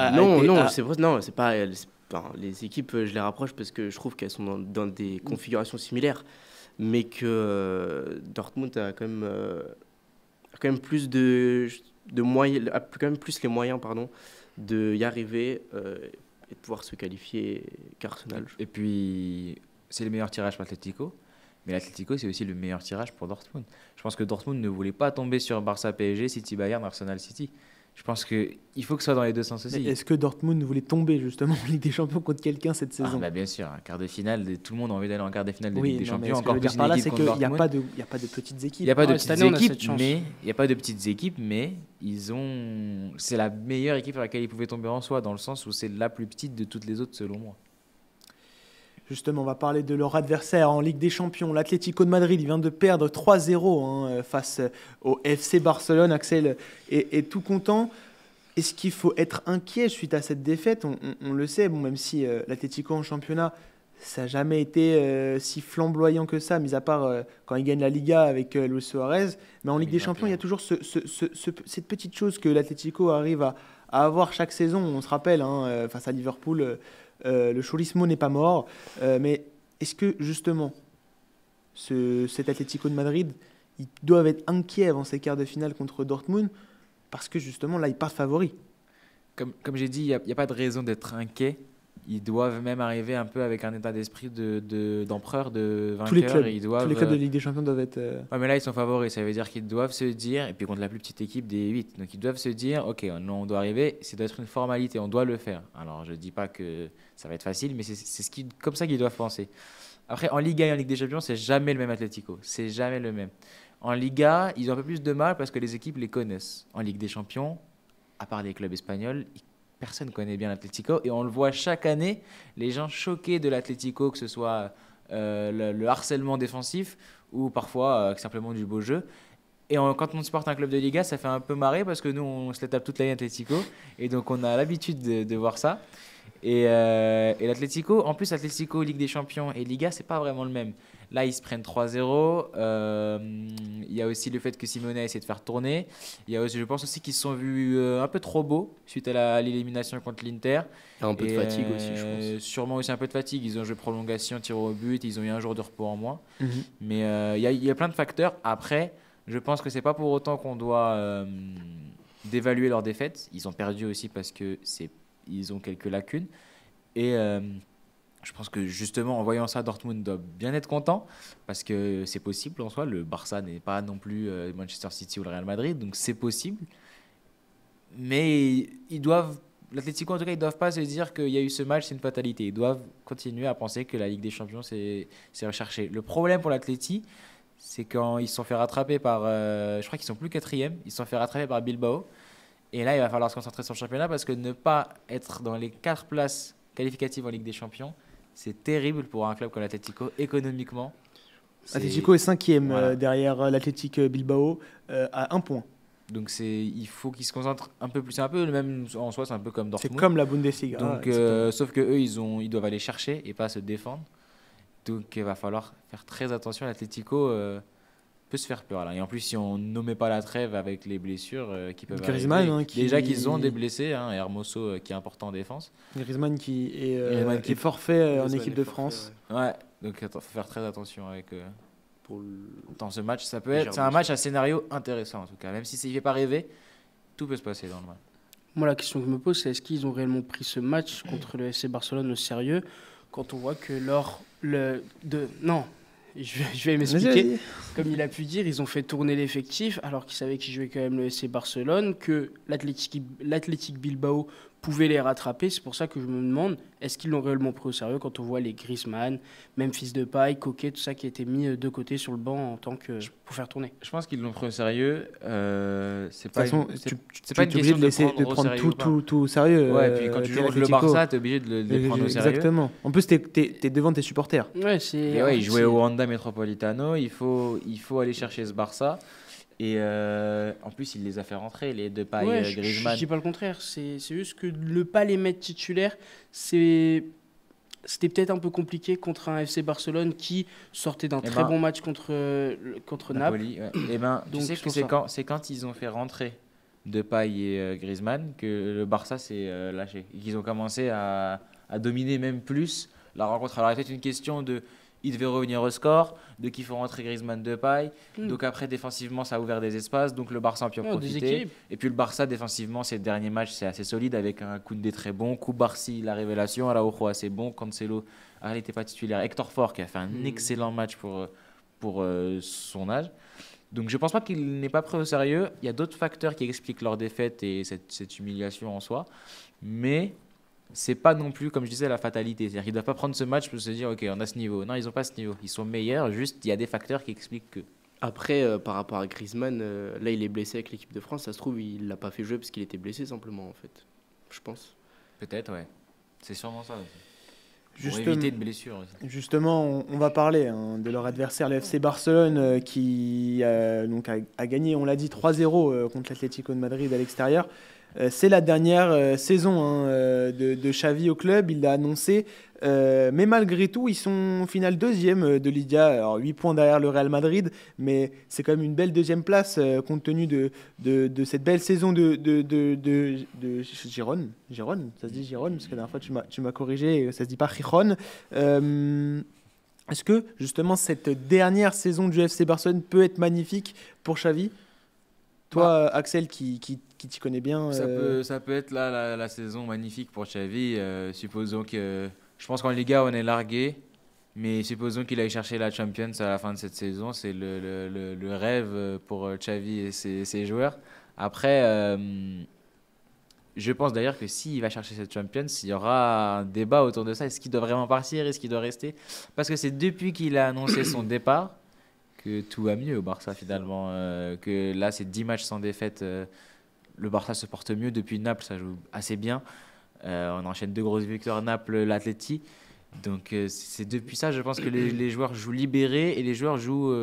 C: C'est pas. Les équipes, je les rapproche parce que je trouve qu'elles sont dans des configurations similaires. Mais que Dortmund a quand même plus de moyens, a quand même plus les moyens de y arriver et de pouvoir se qualifier qu'Arsenal.
B: Et puis c'est le meilleur tirage pour l'Atlético, mais l'Atlético c'est aussi le meilleur tirage pour Dortmund. Je pense que Dortmund ne voulait pas tomber sur Barça PSG, City Bayern, Arsenal City. Je pense qu'il faut que ce soit dans les deux sens aussi.
A: Est-ce que Dortmund voulait tomber justement en Ligue des Champions contre quelqu'un cette saison?
B: Bien sûr, un quart de finale, tout le monde a envie d'aller en quart de finale de
A: Oui,
B: Ligue des
A: non, mais
B: Champions.
A: ce que je
B: Encore
A: veux
B: plus
A: dire par là,
B: une
A: c'est
B: équipe
A: qu'il
B: contre
A: n'y a
B: Dortmund.
A: pas de petites équipes.
B: Il n'y a pas de
E: cette
B: petites
E: année, on a
B: équipes,
E: cette chance.
B: mais il y a pas de petites équipes, mais c'est la meilleure équipe sur laquelle ils pouvaient tomber en soi, dans le sens où c'est la plus petite de toutes les autres selon moi.
A: Justement, on va parler de leur adversaire en Ligue des Champions. L'Atlético de Madrid, il vient de perdre 3-0 face au FC Barcelone. Axel est tout content. Est-ce qu'il faut être inquiet suite à cette défaite? On le sait, même si l'Atlético en championnat, ça n'a jamais été si flamboyant que ça, mis à part quand il gagne la Liga avec Luis Suarez. Mais en Ligue des Champions, il y a toujours cette petite chose que l'Atlético arrive à avoir chaque saison. On se rappelle, face à Liverpool, le cholismo n'est pas mort. Mais est-ce que justement, cet Atlético de Madrid, ils doivent être inquiets avant ces quarts de finale contre Dortmund? Parce que justement, là, ils partent favoris.
B: Comme j'ai dit, il n'y a pas de raison d'être inquiet. Ils doivent même arriver un peu avec un état d'esprit d'empereur, de vainqueur.
A: Tous les clubs de Ligue des Champions doivent être...
B: Ouais, mais là, ils sont favoris. Ça veut dire qu'ils doivent se dire, et puis contre la plus petite équipe des 8, donc ils doivent se dire, ok, on doit arriver, ça doit être une formalité, on doit le faire. Alors, je ne dis pas que ça va être facile, mais c'est comme ça qu'ils doivent penser. Après, en Liga et en Ligue des Champions, c'est jamais le même Atlético. C'est jamais le même. En Liga, ils ont un peu plus de mal parce que les équipes les connaissent. En Ligue des Champions, à part les clubs espagnols, personne ne connaît bien l'Atlético. Et on le voit chaque année, les gens choqués de l'Atlético, que ce soit le harcèlement défensif ou parfois simplement du beau jeu. Et quand on supporte un club de Liga, ça fait un peu marrer parce que nous, on se les tape toute l'année Atlético. Et donc, on a l'habitude de voir ça. Et l'Atlético, en plus, l'Atlético, Ligue des Champions et Liga, c'est pas vraiment le même. Là, ils se prennent 3-0. Il y a aussi le fait que Simeone a essayé de faire tourner. Il y a aussi, je pense aussi qu'ils se sont vus un peu trop beaux suite à l'élimination contre l'Inter.
C: Un peu de fatigue aussi, je pense.
B: Sûrement aussi un peu de fatigue. Ils ont joué prolongation, tir au but. Ils ont eu un jour de repos en moins. Mais il y a plein de facteurs. Après, je pense que c'est pas pour autant qu'on doit dévaluer leur défaite. Ils ont perdu aussi parce que ils ont quelques lacunes. Et je pense que justement, en voyant ça, Dortmund doit bien être content parce que c'est possible en soi. Le Barça n'est pas non plus Manchester City ou le Real Madrid, donc c'est possible. Mais l'Atlético en tout cas, ils ne doivent pas se dire qu'il y a eu ce match, c'est une fatalité. Ils doivent continuer à penser que la Ligue des Champions, c'est recherché. Le problème pour l'Atleti, c'est quand ils se sont fait rattraper par... je crois qu'ils sont plus 4e, ils se sont fait rattraper par Bilbao. Et là, il va falloir se concentrer sur le championnat parce que ne pas être dans les 4 places qualificatives en Ligue des Champions, c'est terrible pour un club comme l'Atlético économiquement.
A: L'Atlético est 5e
B: Voilà.
A: derrière l'Athletic Bilbao à 1 point.
B: Donc il faut qu'ils se concentrent un peu plus. C'est un peu le même en soi, c'est un peu comme Dortmund.
A: C'est comme la Bundesliga.
B: Donc, sauf que eux, ils doivent aller chercher et pas se défendre. Donc il va falloir faire très attention. L'Atlético peut se faire peur là. Et en plus, si on nommait pas la trêve avec les blessures qui peuvent
A: Griezmann,
B: arriver,
A: qui...
B: déjà qu'ils ont des blessés, et Hermoso qui est important en défense.
A: Griezmann qui est forfait en équipe de France.
B: Ouais, donc il faut faire très attention avec dans ce match. Ça peut
C: Légèrement
B: c'est un match à scénario intéressant en tout cas. Même si ça ne fait pas rêver, tout peut se passer dans le match.
E: Moi, la question que je me pose, c'est est-ce qu'ils ont réellement pris ce match contre le FC Barcelone au sérieux quand on voit que Non, je vais m'expliquer. Comme il a pu dire, ils ont fait tourner l'effectif alors qu'ils savaient qu'ils jouaient quand même le FC Barcelone, que l'Athletic Bilbao pouvait les rattraper. C'est pour ça que je me demande, est-ce qu'ils l'ont réellement pris au sérieux quand on voit les Griezmann, Memphis Depay, Coquet, tout ça qui a été mis de côté sur le banc pour faire tourner.
B: Je pense qu'ils l'ont pris au sérieux. C'est pas
A: De toute façon,
B: c'est pas une
A: obligé
B: question
A: de prendre tout au sérieux.
B: Ouais, puis quand tu joues contre le Barça, tu es obligé de les prendre au sérieux.
A: Exactement. En plus, tu es devant tes supporters.
E: Ouais,
B: ils jouaient au Wanda Metropolitano. Il faut aller chercher ce Barça. Et en plus, il les a fait rentrer, les Depay, Griezmann.
E: Je dis pas le contraire. C'est juste que ne pas les mettre titulaires, c'était peut-être un peu compliqué contre un FC Barcelone qui sortait d'un très bon match contre Naples.
B: Ouais. Et tu sais que c'est quand ils ont fait rentrer Depay et Griezmann que le Barça s'est lâché. Et qu'ils ont commencé à dominer même plus la rencontre. Alors, il y a peut-être une question de... Il devait revenir au score, de qu'il faut rentrer Griezmann, Depay. Donc après, défensivement, ça a ouvert des espaces. Donc le Barça a pu en profiter. Et puis le Barça, défensivement, ces derniers matchs, c'est assez solide avec un Koundé très bon. Koubarsi, la révélation. Araujo, assez bon. Cancelo, il n'était pas titulaire. Hector Fort, qui a fait un excellent match pour son âge. Donc je pense pas qu'il n'est pas pris au sérieux. Il y a d'autres facteurs qui expliquent leur défaite et cette humiliation en soi. Mais c'est pas non plus, comme je disais, la fatalité. C'est-à-dire qu'ils doivent pas prendre ce match pour se dire, ok, on a ce niveau. Non, ils ont pas ce niveau. Ils sont meilleurs, juste il y a des facteurs qui expliquent que.
C: Après, par rapport à Griezmann, là, il est blessé avec l'équipe de France. Ça se trouve, il l'a pas fait jouer parce qu'il était blessé simplement, en fait. Je pense.
B: Peut-être, ouais. C'est sûrement ça aussi. Pour
A: Justement,
B: éviter une blessure aussi.
A: justement, on va parler de leur adversaire, le FC Barcelone, qui donc a gagné, on l'a dit, 3-0 contre l'Atlético de Madrid à l'extérieur. C'est la dernière saison de Xavi au club, il l'a annoncé. Mais malgré tout, ils sont au final deuxième de Liga, alors 8 points derrière le Real Madrid, mais c'est quand même une belle deuxième place compte tenu de cette belle saison de Girone. Girone, ça se dit Girone, parce que la dernière fois tu m'as corrigé, ça se dit pas Giron. Est-ce que justement cette dernière saison du FC Barcelone peut être magnifique pour Xavi? Toi, Axel, qui t'y connais bien.
B: Ça peut être là la saison magnifique pour Xavi. Supposons que. Je pense qu'en Liga, on est largué. Mais supposons qu'il aille chercher la Champions à la fin de cette saison. C'est le rêve pour Xavi et ses joueurs. Après, je pense d'ailleurs que s'il va chercher cette Champions, il y aura un débat autour de ça. Est-ce qu'il doit vraiment partir? Est-ce qu'il doit rester? Parce que c'est depuis qu'il a annoncé son départ que tout va mieux au Barça finalement. Que là, c'est 10 matchs sans défaite. Le Barça se porte mieux. Depuis Naples, ça joue assez bien. On enchaîne 2 grosses victoires, Naples, l'Atleti. Donc c'est depuis ça, je pense que les joueurs jouent libérés et les joueurs jouent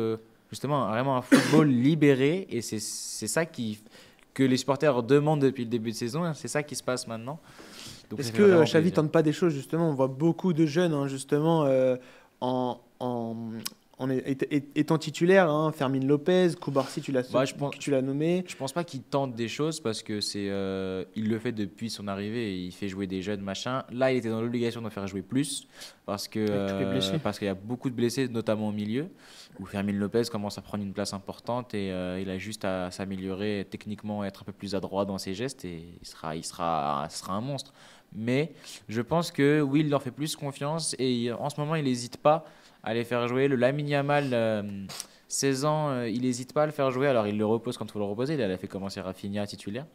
B: justement vraiment un football libéré. Et c'est ça que les supporters demandent depuis le début de saison. C'est ça qui se passe maintenant. Donc,
A: est-ce que Xavi tente pas des choses justement? On voit beaucoup de jeunes justement étant titulaire, Fermin Lopez, Cubarsí, tu l'as nommé.
B: Je pense pas qu'il tente des choses parce que il le fait depuis son arrivée et il fait jouer des jeunes machin. Là, il était dans l'obligation d'en faire jouer plus parce qu'il y a beaucoup de blessés, notamment au milieu, où Fermin Lopez commence à prendre une place importante et il a juste à s'améliorer techniquement, être un peu plus adroit dans ses gestes et il sera un monstre. Mais je pense que oui, il leur fait plus confiance et en ce moment, il n'hésite pas à les faire jouer. Le Lamine Yamal, 16 ans, il n'hésite pas à le faire jouer. Alors, il le repose quand il faut le reposer. Il a fait commencer Rafinha titulaire.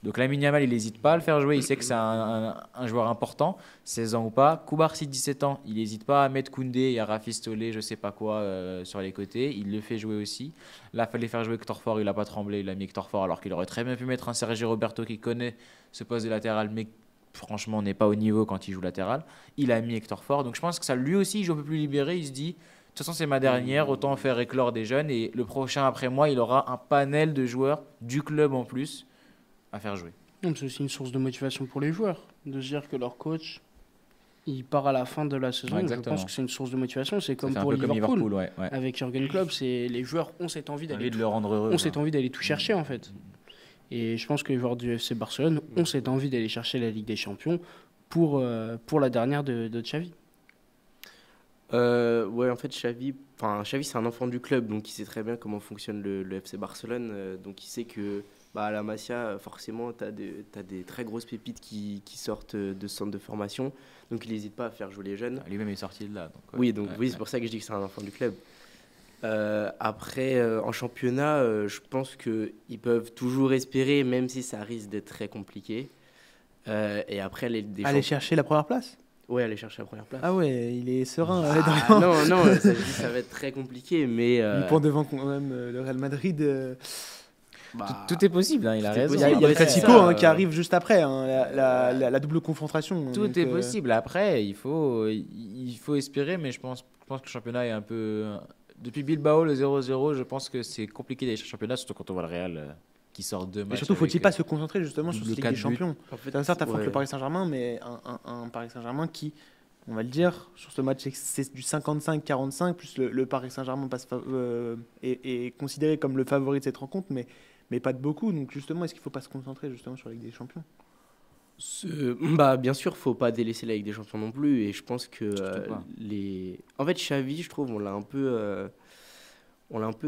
B: Donc, Lamine Yamal, il n'hésite pas à le faire jouer. Il sait que c'est un joueur important, 16 ans ou pas. Cubarsí, 17 ans, il n'hésite pas à mettre Koundé et à rafistoler, je ne sais pas quoi, sur les côtés. Il le fait jouer aussi. Là, il fallait faire jouer Hector Fort. Il n'a pas tremblé. Il a mis Hector Fort alors qu'il aurait très bien pu mettre un Sergio Roberto qui connaît ce poste de latéral, mais franchement, on n'est pas au niveau quand il joue latéral. Il a mis Hector Fort. Donc je pense que ça, lui aussi, il joue un peu plus libéré. Il se dit, de toute façon, c'est ma dernière, autant faire éclore des jeunes. Et le prochain après moi, il aura un panel de joueurs du club en plus à faire jouer.
E: C'est aussi une source de motivation pour les joueurs, de se dire que leur coach, il part à la fin de la saison.
B: Ouais,
E: je pense que c'est une source de motivation. C'est comme pour
B: Liverpool, ouais.
E: Avec Jürgen Klopp. Les joueurs ont cette envie d'aller
B: de le rendre heureux.
E: Envie d'aller tout chercher, en fait. Et je pense que les joueurs du FC Barcelone ont cette envie d'aller chercher la Ligue des Champions pour la dernière de Xavi.
C: Ouais, en fait, Xavi, c'est un enfant du club, donc il sait très bien comment fonctionne le FC Barcelone. Donc il sait que à la Masia, forcément, tu as des très grosses pépites qui sortent de ce centre de formation. Donc il n'hésite pas à faire jouer les jeunes.
B: Lui-même est sorti de là.
C: C'est pour ça que je dis que c'est un enfant du club. Après, en championnat, je pense qu'ils peuvent toujours espérer, même si ça risque d'être très compliqué. Et après,
A: aller chercher la première place?
C: Ouais, aller chercher la première place.
A: Ah ouais, il est serein.
C: Non, ça va être très compliqué, mais...
A: 8 points devant quand même le Real Madrid.
B: Tout est possible, il a raison.
A: Il y a le Classico qui arrive juste après, la double confrontation.
B: Tout est possible. Après, il faut espérer, mais je pense que le championnat est un peu... Depuis Bilbao, le 0-0, je pense que c'est compliqué d'aller chercher le championnat, surtout quand on voit le Real qui sort 2 matchs.
A: Et surtout, faut-il pas se concentrer justement sur cette Ligue des Champions?
C: En fait,
A: certes, t'affrontes le Paris Saint-Germain, mais un Paris Saint-Germain qui, on va le dire, sur ce match, c'est du 55-45, plus le Paris Saint-Germain est considéré comme le favori de cette rencontre, mais pas de beaucoup. Donc justement, est-ce qu'il ne faut pas se concentrer justement sur la Ligue des Champions?
C: Bien sûr, faut pas délaisser la Ligue des Champions non plus. Et je pense que en fait, Xavi, je trouve, on l'a un peu,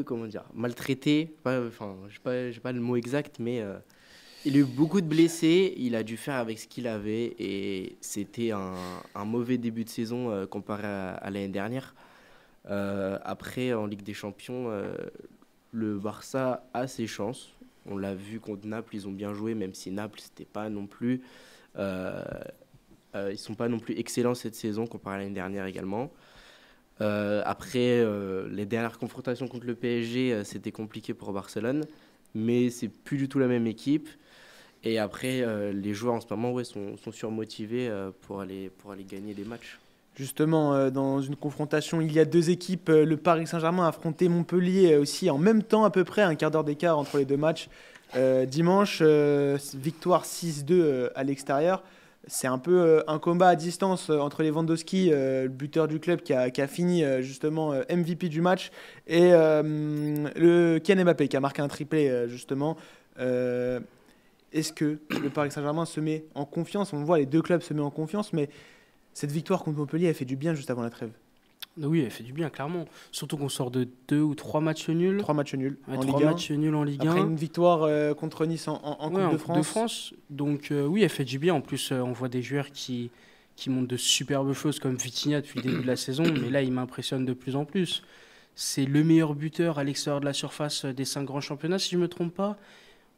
C: comment dire, maltraité. J'ai pas le mot exact, mais il a eu beaucoup de blessés. Il a dû faire avec ce qu'il avait, et c'était un mauvais début de saison comparé à l'année dernière. Après, en Ligue des Champions, le Barça a ses chances. On l'a vu contre Naples, ils ont bien joué, même si Naples, c'était pas non plus, ils sont pas non plus excellents cette saison comparé à l'année dernière également. Après, les dernières confrontations contre le PSG, c'était compliqué pour Barcelone, mais c'est plus du tout la même équipe. Et après, les joueurs en ce moment sont surmotivés pour aller gagner des matchs.
A: Justement, dans une confrontation, il y a deux équipes. Le Paris Saint-Germain a affronté Montpellier aussi en même temps, à peu près, un quart d'heure d'écart entre les deux matchs. Dimanche, victoire 6-2 à l'extérieur. C'est un peu un combat à distance entre Lewandowski, le buteur du club qui a fini justement MVP du match, et le Kylian Mbappé qui a marqué un triplé justement. Est-ce que le Paris Saint-Germain se met en confiance? On voit les deux clubs se mettent en confiance, mais cette victoire contre Montpellier, elle fait du bien juste avant la trêve.
E: Oui, elle fait du bien, clairement. Surtout qu'on sort de 2 ou 3 matchs nuls.
A: 3 matchs nuls
E: Ouais,
A: en
E: 3
A: Ligue 1.
E: matchs nuls en Ligue 1.
A: Après une victoire contre Nice en
E: Ouais,
A: Coupe de France.
E: Donc oui, elle fait du bien. En plus, on voit des joueurs qui montrent de superbes choses comme Vitinha depuis le début de la saison. Mais là, il m'impressionne de plus en plus. C'est le meilleur buteur à l'extérieur de la surface des 5 grands championnats, si je ne me trompe pas.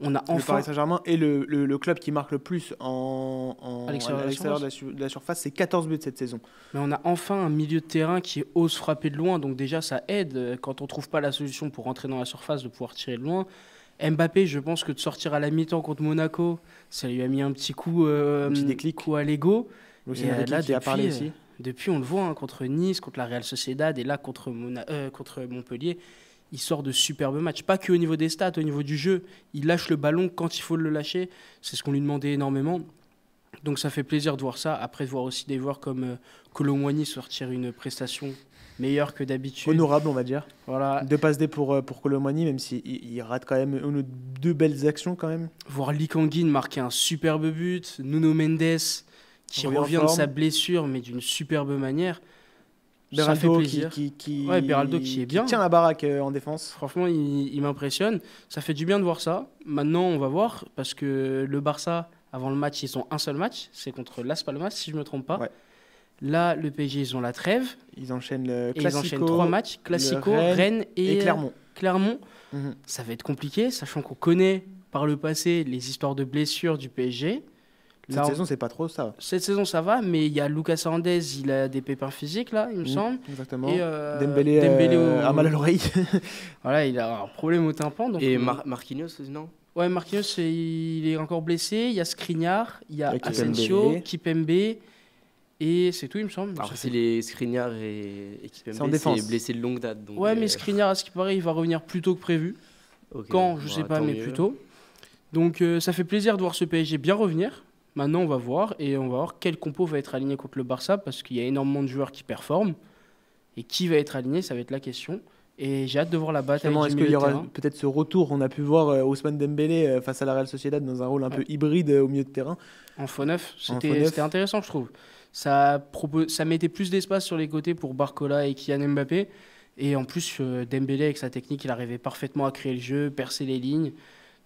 E: On a
A: Le
E: enfin...
A: Paris Saint-Germain est le club qui marque le plus à l'extérieur de la surface. C'est 14 buts cette saison.
E: Mais on a enfin un milieu de terrain qui ose frapper de loin. Donc déjà, ça aide quand on ne trouve pas la solution pour rentrer dans la surface de pouvoir tirer de loin. Mbappé, je pense que de sortir à la mi-temps contre Monaco, ça lui a mis un petit coup,
A: petit déclic.
E: Coup à l'ego.
A: Aussi,
E: Et là,
A: qui a parlé aussi.
E: Depuis, on le voit contre Nice, contre la Real Sociedad et là contre Montpellier. Il sort de superbes matchs. Pas que au niveau des stats, au niveau du jeu. Il lâche le ballon quand il faut le lâcher. C'est ce qu'on lui demandait énormément. Donc ça fait plaisir de voir ça. Après, de voir aussi des joueurs comme Kolo Muani sortir une prestation meilleure que d'habitude.
A: Honorable, on va dire.
E: Voilà.
A: 2 passes D pour Kolo Muani, même s'il rate quand même 1 ou 2 belles actions quand même.
E: Voir Lee Kang-in marquer un superbe but. Nuno Mendes qui revient de sa blessure, mais d'une superbe manière.
A: Beraldo
E: Beraldo qui est bien.
A: Qui tient la baraque en défense.
E: Franchement, il m'impressionne. Ça fait du bien de voir ça. Maintenant, on va voir, parce que le Barça, avant le match, ils ont un seul match. C'est contre Las Palmas, si je ne me trompe pas.
A: Ouais.
E: Là, le PSG, ils ont la trêve.
A: Ils enchaînent le
E: Classico.
A: Classico.
E: Ils enchaînent 3 matchs. Classico, Rennes et Clermont.
A: Mm-hmm.
E: Ça va être compliqué, sachant qu'on connaît par le passé les histoires de blessures du PSG.
A: Cette saison, c'est pas trop ça.
E: Cette saison, ça va, mais il y a Lucas Hernandez, il a des pépins physiques, là, il me semble.
A: Exactement.
E: Et
A: Dembélé a mal à l'oreille.
E: Voilà, il a un problème au tympan. Donc,
C: et Marquinhos, non?
E: Ouais, Marquinhos, il est encore blessé. Il y a Skriniar, il y a
A: Kimpembe.
E: Asensio, Kimpembe, et c'est tout, il me semble.
C: Alors, c'est les Skriniar et Kimpembe,
A: c'est en défense.
C: C'est blessé de longue date. Donc
E: ouais, mais Skriniar, à ce qui paraît, il va revenir plus tôt que prévu.
C: Okay,
E: Quand, je sais pas, mais plus tôt. Donc ça fait plaisir de voir ce PSG bien revenir. Maintenant, on va voir, et on va voir quel compo va être aligné contre le Barça, parce qu'il y a énormément de joueurs qui performent. Et qui va être aligné, ça va être la question. Et j'ai hâte de voir la bataille du
A: est-ce qu'il y aura peut-être ce retour? On a pu voir Ousmane Dembélé face à la Real Sociedad dans un rôle un peu hybride au milieu de terrain.
E: En faux neuf, c'était intéressant, je trouve. Ça mettait plus d'espace sur les côtés pour Barcola et Kylian Mbappé. Et en plus, Dembélé, avec sa technique, il arrivait parfaitement à créer le jeu, percer les lignes.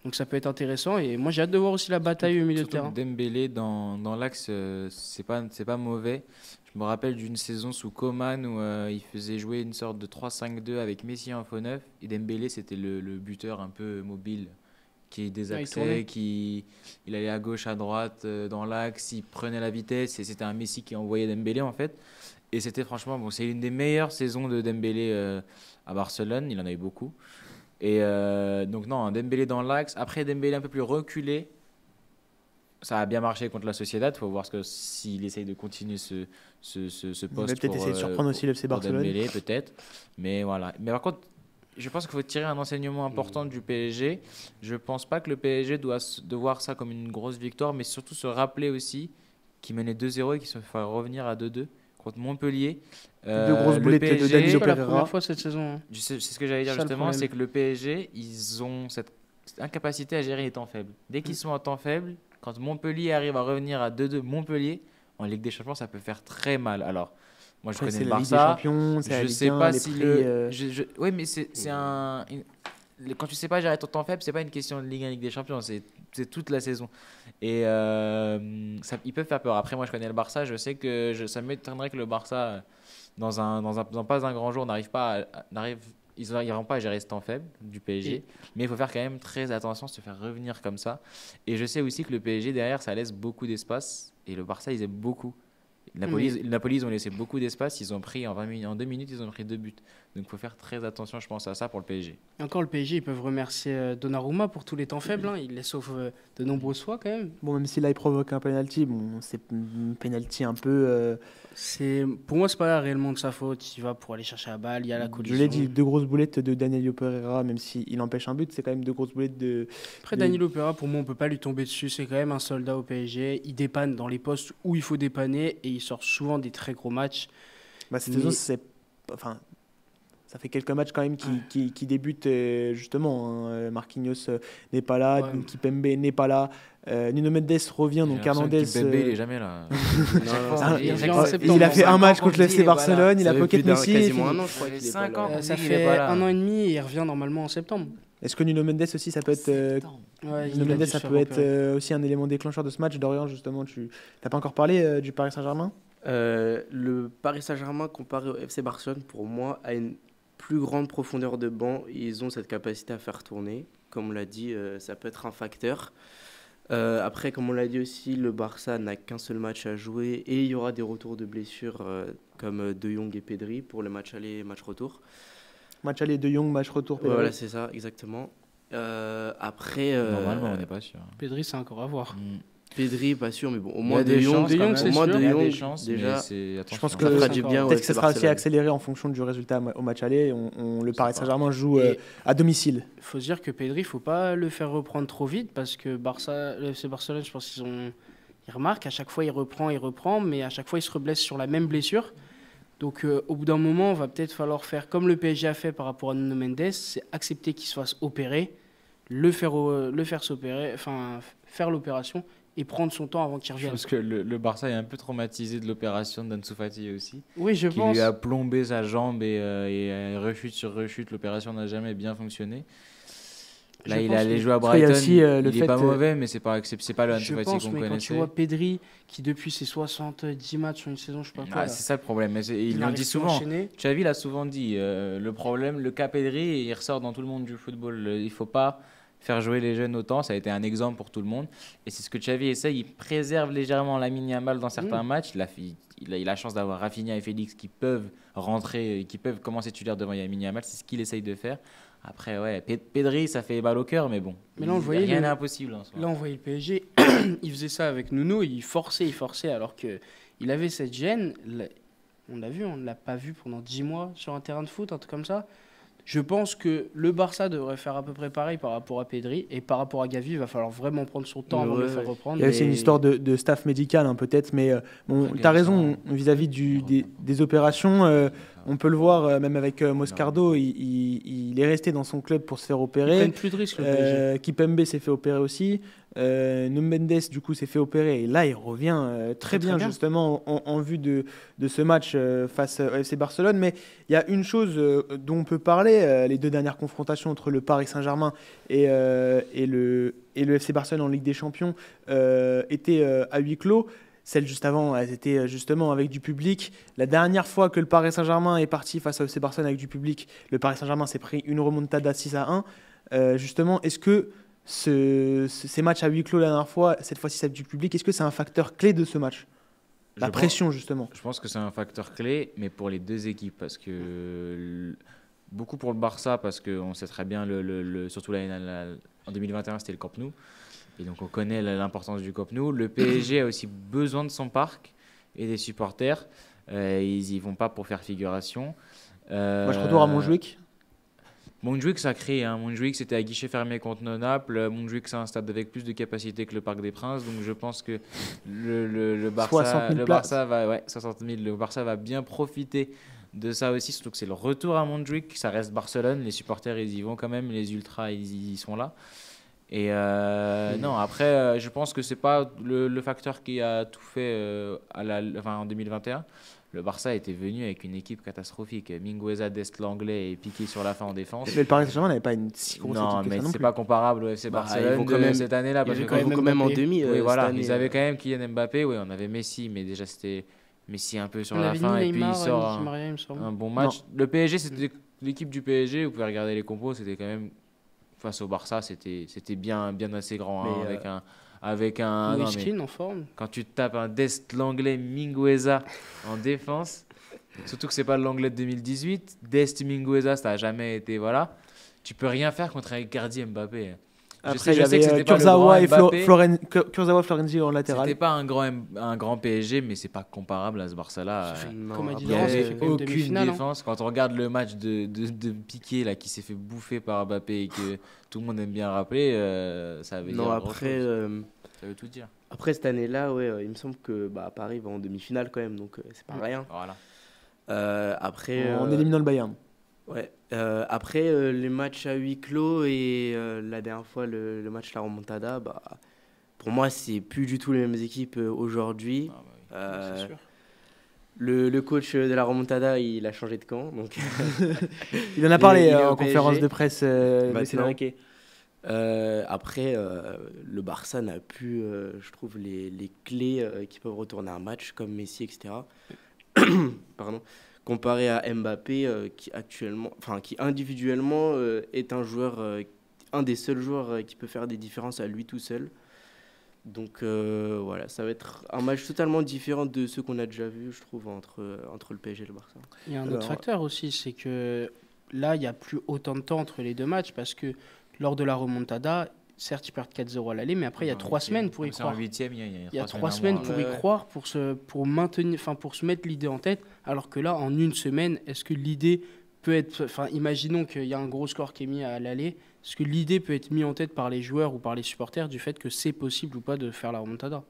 E: Donc ça peut être intéressant. Et moi, j'ai hâte de voir aussi la bataille au milieu de terrain.
B: Dembélé, dans l'axe, c'est pas mauvais. Je me rappelle d'une saison sous Coman où il faisait jouer une sorte de 3-5-2 avec Messi en faux neuf. Et Dembélé, c'était le buteur un peu mobile qui désaxait, il allait à gauche, à droite, dans l'axe, il prenait la vitesse. Et c'était un Messi qui envoyait Dembélé, en fait. Et c'était franchement, c'est une des meilleures saisons de Dembélé à Barcelone. Il en a eu beaucoup. Et donc non, Dembélé dans l'axe. Après, Dembélé un peu plus reculé. Ça a bien marché contre la Sociedad. Il faut voir s'il essaye de continuer ce poste.
A: Il va peut-être essayer de surprendre aussi l'FC Barcelone.
B: Dembélé, peut-être. Mais voilà. Mais par contre, je pense qu'il faut tirer un enseignement important du PSG. Je ne pense pas que le PSG doit voir ça comme une grosse victoire, mais surtout se rappeler aussi qu'il menait 2-0 et qu'il se fait revenir à 2-2 contre Montpellier.
A: De grosses boulettes de Danilo Pereira.
E: C'est la première fois cette saison.
B: C'est ce que j'allais dire justement, c'est que le PSG, ils ont cette incapacité à gérer les temps faibles. Dès qu'ils sont en temps faible, quand Montpellier arrive à revenir à 2-2 Montpellier, en Ligue des Champions, ça peut faire très mal. Alors, moi je connais le Barça, je sais pas si oui, mais c'est un... Quand tu sais pas gérer ton temps faible, c'est pas une question de Ligue 1, Ligue des Champions, c'est toute la saison. Et ils peuvent faire peur. Après, moi je connais le Barça, je sais que ça m'étonnerait que le Barça, dans pas un grand jour, n'arrive ils n'arriveront pas à gérer ce temps faible du PSG,
E: Et-
B: mais il faut faire quand même très attention, se faire revenir comme ça. Et je sais aussi que le PSG derrière, ça laisse beaucoup d'espace, et le Barça, ils aiment beaucoup. Le Napoli, ils ont laissé beaucoup d'espace, ils ont pris en 2 minutes, ils ont pris 2 buts. Donc il faut faire très attention, je pense, à ça pour le PSG.
E: Et encore, le PSG, ils peuvent remercier Donnarumma pour tous les temps faibles. Hein. Il les sauve de nombreuses fois quand même.
A: Bon, même si là il provoque un penalty, bon, c'est un penalty un peu.
E: Pour moi, c'est pas réellement de sa faute. Il va pour aller chercher la balle, il y a la collision.
A: Je l'ai dit, 2 grosses boulettes de Danilo Pereira, même s'il empêche un but, c'est quand même 2 grosses boulettes de.
E: Après,
A: de-
E: Danilo Pereira, pour moi, on peut pas lui tomber dessus. C'est quand même un soldat au PSG. Il dépanne dans les postes où il faut dépanner et il sort souvent des très gros matchs.
A: Bah, cette
E: Mais-
A: saison, enfin, ça fait quelques matchs quand même qui débutent justement. Hein. Marquinhos n'est pas là,
E: Ouais.
A: Kipembe n'est pas là. Nuno Mendes revient, donc
B: J'ai l'impression que
A: Hernandez.
B: Kimpembe, il est jamais là.
A: Ah,
E: il revient
B: il
E: en septembre.
A: il a fait un match contre le
B: FC
A: FC Barcelone, il a pocket Messi. et
C: quasiment
A: fini.
C: un an, je crois qu'il est pas
B: 5
C: là.
B: ans. On
E: Ça
B: dit qu'il est
E: fait
B: pas là.
E: 1 an et demi et il revient normalement en septembre.
A: Est-ce que Nuno Mendes aussi, ça peut être.
E: Ouais, il
A: Nuno
E: a
A: Mendes,
E: dû
A: ça
E: se
A: peut
E: faire
A: être
E: opérer.
A: aussi un élément déclencheur de ce match. Dorian, justement, tu n'as pas encore parlé du Paris Saint-Germain?
C: Le Paris Saint-Germain, comparé au FC Barcelone, pour moi, a une plus grande profondeur de banc. Ils ont cette capacité à faire tourner. Comme on l'a dit, ça peut être un facteur. Après, comme on l'a dit aussi, le Barça n'a qu'un seul match à jouer et il y aura des retours de blessures comme De Jong et Pedri pour le match aller et match retour.
A: Match aller de Jong, match retour.
C: Ouais, voilà, c'est ça, exactement. Après,
B: Normalement, on n'est pas sûr.
E: Pedri, c'est encore à voir.
C: Pedri, pas sûr, mais bon, au
B: Il y
C: moins
B: a
C: De
B: des
C: Jong,
B: chances,
E: De
B: quand
E: Jong,
B: même.
E: c'est
C: au moins
E: sûr.
C: De
B: Il y a
C: Jong,
B: des chances,
C: déjà,
B: mais c'est
A: Je pense
B: attention.
A: que
C: ça fera
E: c'est
C: du
E: encore-
C: bien.
A: peut-être
C: ouais,
A: que ce
C: c'est
A: sera aussi
C: Barcelone.
A: accéléré en fonction du résultat au match aller. Le
B: Je
A: Paris
B: sais pas.
A: Saint-Germain joue
E: Et-
A: à domicile.
E: Il faut se dire que Pedri, il faut pas le faire reprendre trop vite parce que le FC Barcelone, je pense ils remarquent, à chaque fois il reprend, mais à chaque fois il se reblesse sur la même blessure. Donc au bout d'un moment, il va peut-être falloir faire comme le PSG a fait par rapport à Nuno Mendes, c'est accepter qu'il se fasse opérer, le faire s'opérer, enfin faire l'opération et prendre son temps avant qu'il
B: Je
E: revienne.
B: pense que le Barça est un peu traumatisé de l'opération d'Ansu Fati aussi,
E: Oui, je
B: qui
E: pense.
B: lui a plombé sa jambe et rechute sur rechute, l'opération n'a jamais bien fonctionné. Là,
E: Je
B: il
E: pense
B: est allé
E: que-
B: jouer à
A: Parce qu'il y a
B: Brighton,
A: aussi, le
B: il est
A: fait,
B: pas mauvais, mais c'est pas le Ansu
E: Je
B: Fati
E: pense,
B: qu'on
E: mais quand tu
B: connaissait.
E: vois Pedri, qui depuis ses 70 matchs sur une saison, je sais pas quoi,
B: Ah, c'est ça le problème, mais ils
E: il
B: l'ont
E: n'arrive
B: dit
E: plus à
B: souvent.
E: enchaîner.
B: Xavi l'a souvent dit, le problème, le cas Pedri, il ressort dans tout le monde du football. Il faut pas faire jouer les jeunes autant, ça a été un exemple pour tout le monde. Et c'est ce que Xavi essaye, il préserve légèrement Lamine Yamal dans certains matchs. Il a la chance d'avoir Rafinha et Félix qui peuvent rentrer, qui peuvent commencer titulaire devant Lamine Yamal, c'est ce qu'il essaye de faire. Après, ouais, Pedri, ça fait mal au cœur, mais bon.
E: Mais là, on le voyait,
B: rien
E: le-
B: n'est impossible en soi.
E: Là, on voyait le PSG, il faisait ça avec Nuno, il forçait, alors qu'il avait cette gêne. On l'a vu, on ne l'a pas vu pendant 10 mois sur un terrain de foot, un truc comme ça. Je pense que le Barça devrait faire à peu près pareil par rapport à Pedri. Et par rapport à Gavi, il va falloir vraiment prendre son temps avant de le
C: Ouais,
E: faire
C: ouais.
E: reprendre.
A: Il y a aussi
C: Mais-
A: une histoire de staff médical, hein, peut-être, mais bon,
B: Très
A: tu as
B: bien,
A: raison
B: ça.
A: vis-à-vis des opérations. On peut le voir, même avec Moscardo, il est resté dans son club pour se faire
E: Ils
A: opérer.
E: prennent plus de risques, le PSG.
A: Kipembe s'est fait opérer aussi. Nuno Mendes, du coup, s'est fait opérer. Et là, il revient très bien, justement, en vue de ce match face au FC Barcelone. Mais il y a une chose dont on peut parler, les 2 dernières confrontations entre le Paris Saint-Germain et le FC Barcelone en Ligue des Champions étaient à huis clos. Celles juste avant, elles étaient justement avec du public. La dernière fois que le Paris Saint-Germain est parti face au FC Barcelone avec du public, le Paris Saint-Germain s'est pris une remontada 6-1. Justement, est-ce que ces matchs à huis clos la dernière fois, cette fois-ci c'est avec du public, est-ce que c'est un facteur clé de ce match? La
B: Je
A: pression, justement.
B: Je pense que c'est un facteur clé, mais pour les deux équipes, parce que beaucoup pour le Barça, parce qu'on sait très bien, surtout en 2021, c'était le Camp Nou, et donc on connaît l'importance du Camp Nou. Le PSG a aussi besoin de son parc et des supporters. Ils y vont pas pour faire figuration.
A: Match retour à Montjuïc.
B: Montjuïc, ça crée. Montjuïc, c'était à guichet fermé contre Naples. Montjuïc, c'est un stade avec plus de capacité que le Parc des Princes. Donc je pense que le
A: 60 000
B: Barça va, 60 000, le Barça va bien profiter de ça aussi. Surtout que c'est le retour à Montjuïc. Ça reste Barcelone. Les supporters, ils y vont quand même. Les ultras, ils y sont là. Et non, après, je pense que c'est pas le facteur qui a tout fait en 2021. Le Barça était venu avec une équipe catastrophique. Mingueza, Dest, Langlais et Piqué sur la fin en défense.
A: Mais le Paris Saint-Germain n'avait pas une si grosse
B: Non,
A: équipe que
B: mais
A: ça non
B: c'est
A: plus.
B: pas comparable au FC
C: Bah,
B: Barcelone
C: ils vont quand même-
B: cette année-là.
E: il y
B: Parce
E: avait
B: que
E: quand même
C: quand même en
E: Mbappé.
C: demi.
B: oui,
C: cette
B: voilà,
C: année,
B: ils avaient quand même Kylian Mbappé. Oui, on avait Messi, mais déjà c'était Messi un peu sur la fin. Et puis il sort
E: Maria, il me semble.
B: un bon match. Le PSG, c'était l'équipe du PSG, vous pouvez regarder les compos, c'était quand même face au Barça, c'était bien assez grand, hein,
C: Mais,
B: avec un non, mais
E: Moiskin en forme.
B: quand tu te tapes un Dest l'anglais Mingueza en défense, surtout que c'est pas l'anglais de 2018, Dest Mingueza, ça a jamais été voilà. Tu peux rien faire contre Icardi Mbappé.
A: Après, il y
B: que
A: avait
B: c'était pas le
A: Kurzawa et
B: grand Mbappé.
A: Kurzawa Florenzi en latéral.
B: C'était pas un grand PSG, mais c'est pas comparable à ce Barça-là.
E: Comme a
C: après,
E: dit
B: Il n'y
E: Laurent, ça
B: avait
E: fait quand même
B: aucune
E: demi-finale, hein.
B: défense. Quand on regarde le match de Piqué là, qui s'est fait bouffer par Mbappé et que tout le monde aime bien rappeler, ça veut dire
C: après,
B: grand-chose. Ça veut tout dire.
C: après cette année-là, ouais, il me semble que Paris va en demi-finale quand même, donc c'est pas rien.
B: Voilà.
C: Après,
A: En éliminant le Bayern.
C: ouais. Après les matchs à huis clos et la dernière fois le match la remontada, pour moi c'est plus du tout les mêmes équipes aujourd'hui.
B: Ah, bah oui.
E: C'est sûr.
C: Le coach de la remontada, il a changé de camp, donc
A: Il en a parlé
C: il est au
A: en conférence
C: PSG.
A: de presse, Luis
C: Maintenant.
A: Enrique.
C: après, le Barça n'a plus, je trouve, les clés qui peuvent retourner un match comme Messi, etc. Pardon. Comparé à Mbappé, qui individuellement est un joueur, un des seuls joueurs qui peut faire des différences à lui tout seul. Donc voilà, ça va être un match totalement différent de ceux qu'on a déjà vus, je trouve, entre le PSG et le Barça.
E: Il y a un
A: Alors,
E: autre facteur aussi, c'est que là, il n'y a plus autant de temps entre les deux matchs parce que lors de la remontada, certes, ils perdent 4-0 à l'aller, mais après, il y a 3 semaines pour y
B: C'est en
E: croire.
B: huitième,
E: Il y a 3
B: un
E: semaines
B: mois.
E: pour
C: Ouais,
E: y
C: ouais.
E: croire, pour maintenir, pour se mettre l'idée en tête, alors que là, en une semaine, est-ce que l'idée peut être, imaginons qu'il y a un gros score qui est mis à l'aller, est-ce que l'idée peut être mise en tête par les joueurs ou par les supporters du fait que c'est possible ou pas de faire la remontada?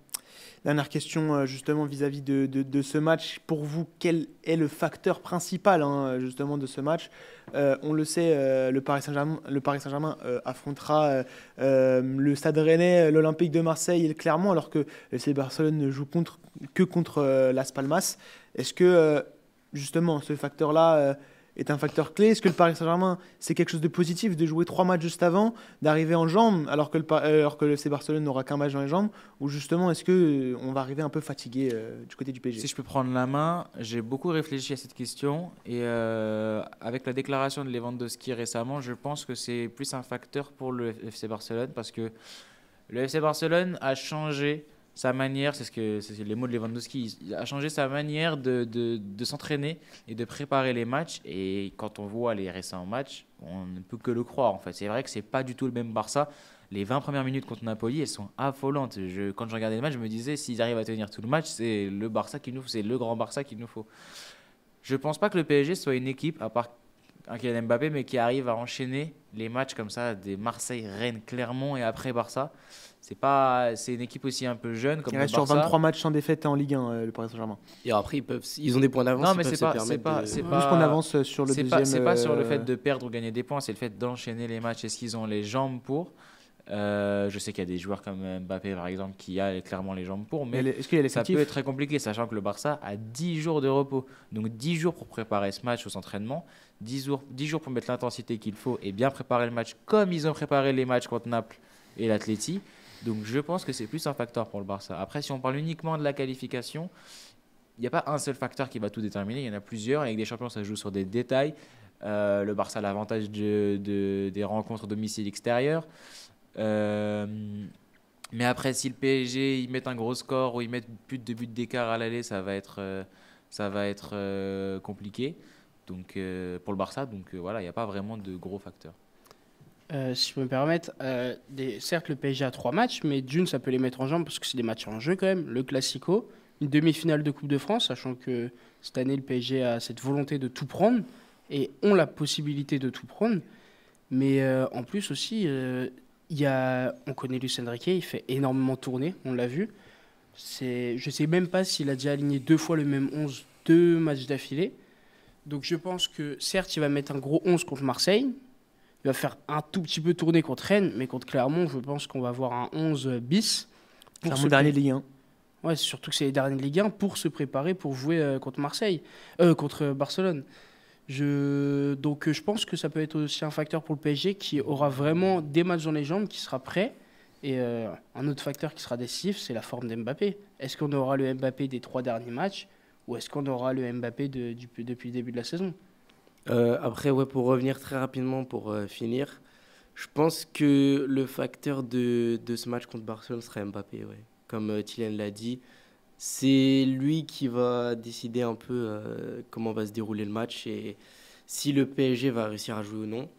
A: Dernière question justement vis-à-vis de ce match. Pour vous, quel est le facteur principal justement de ce match? On le sait, le Paris Saint-Germain affrontera le Stade Rennais, l'Olympique de Marseille et le Clermont, alors que le FC Barcelone ne joue que contre Las Palmas. Est-ce que justement ce facteur-là est un facteur clé? Est-ce que le Paris Saint-Germain, c'est quelque chose de positif de jouer 3 matchs juste avant, d'arriver en jambes, alors que le FC Barcelone n'aura qu'un match dans les jambes? Ou justement, est-ce qu'on va arriver un peu fatigué du côté du PSG?
B: Si je peux prendre la main, j'ai beaucoup réfléchi à cette question et avec la déclaration de Lewandowski récemment, je pense que c'est plus un facteur pour le FC Barcelone parce que le FC Barcelone a changé sa manière, c'est les mots de Lewandowski, il a changé sa manière de s'entraîner et de préparer les matchs. Et quand on voit les récents matchs, on ne peut que le croire. En fait, c'est vrai que c'est pas du tout le même Barça. Les 20 premières minutes contre Napoli, elles sont affolantes. Quand je regardais le match, je me disais, s'ils arrivent à tenir tout le match, c'est le Barça qu'il nous faut, c'est le grand Barça qu'il nous faut. Je pense pas que le PSG soit une équipe, à part un Kylian Mbappé, mais qui arrive à enchaîner les matchs comme ça, des Marseille, Rennes, Clermont et après Barça. C'est une équipe aussi un peu jeune comme
A: Il
B: le
A: reste sur
B: Barça.
A: 23 matchs sans défaite en Ligue 1, le Paris Saint-Germain.
C: Et après, ils ont des points d'avance.
B: Non,
C: ils
B: mais
C: peuvent
B: c'est
C: se
B: pas,
C: permettre de-
B: c'est
A: Juste
B: pas,
A: qu'on avance sur le
B: c'est
A: deuxième.
B: pas, c'est pas sur le fait de perdre ou gagner des points, c'est le fait d'enchaîner les matchs. Est-ce qu'ils ont les jambes pour? Je sais qu'il y a des joueurs comme Mbappé par exemple qui a clairement les jambes pour, mais
A: Est-ce qu'il y a
B: ça
A: l'effectif?
B: peut être très compliqué, sachant que le Barça a 10 jours de repos. Donc 10 jours pour préparer ce match aux entraînements, 10 jours pour mettre l'intensité qu'il faut et bien préparer le match comme ils ont préparé les matchs contre Naples et l'Atleti. Donc je pense que c'est plus un facteur pour le Barça. Après, si on parle uniquement de la qualification, il n'y a pas un seul facteur qui va tout déterminer, il y en a plusieurs. Avec des champions, ça se joue sur des détails. Le Barça a l'avantage des rencontres domicile extérieur. Mais après, si le PSG ils mettent un gros score ou ils mettent plus de 2 buts d'écart à l'aller, ça va être compliqué donc, pour le Barça. Donc voilà, il n'y a pas vraiment de gros facteurs.
E: Si je peux me permettre, certes le PSG a 3 matchs, mais d'une, ça peut les mettre en jambes parce que c'est des matchs en jeu quand même. Le Classico, une demi-finale de Coupe de France, sachant que cette année le PSG a cette volonté de tout prendre et ont la possibilité de tout prendre. Mais en plus aussi, on connaît Luis Enrique, il fait énormément tourner, on l'a vu. Je ne sais même pas s'il a déjà aligné 2 fois le même 11, 2 matchs d'affilée. Donc je pense que certes, il va mettre un gros 11 contre Marseille. Il va faire un tout petit peu tourner contre Rennes, mais contre Clermont, je pense qu'on va avoir un 11 bis.
A: Clermont dernier de Ligue 1.
E: Ouais, c'est surtout que c'est les derniers de Ligue 1 pour se préparer pour jouer contre contre Barcelone. Donc je pense que ça peut être aussi un facteur pour le PSG qui aura vraiment des matchs dans les jambes, qui sera prêt. Et un autre facteur qui sera décisif, c'est la forme d'Mbappé. Est-ce qu'on aura le Mbappé des 3 derniers matchs ou est-ce qu'on aura le Mbappé depuis le début de la saison?
C: Après, ouais, pour revenir très rapidement, pour finir, je pense que le facteur de ce match contre Barcelone serait Mbappé. Ouais. Comme Kylian l'a dit, c'est lui qui va décider un peu comment va se dérouler le match et si le PSG va réussir à jouer ou non.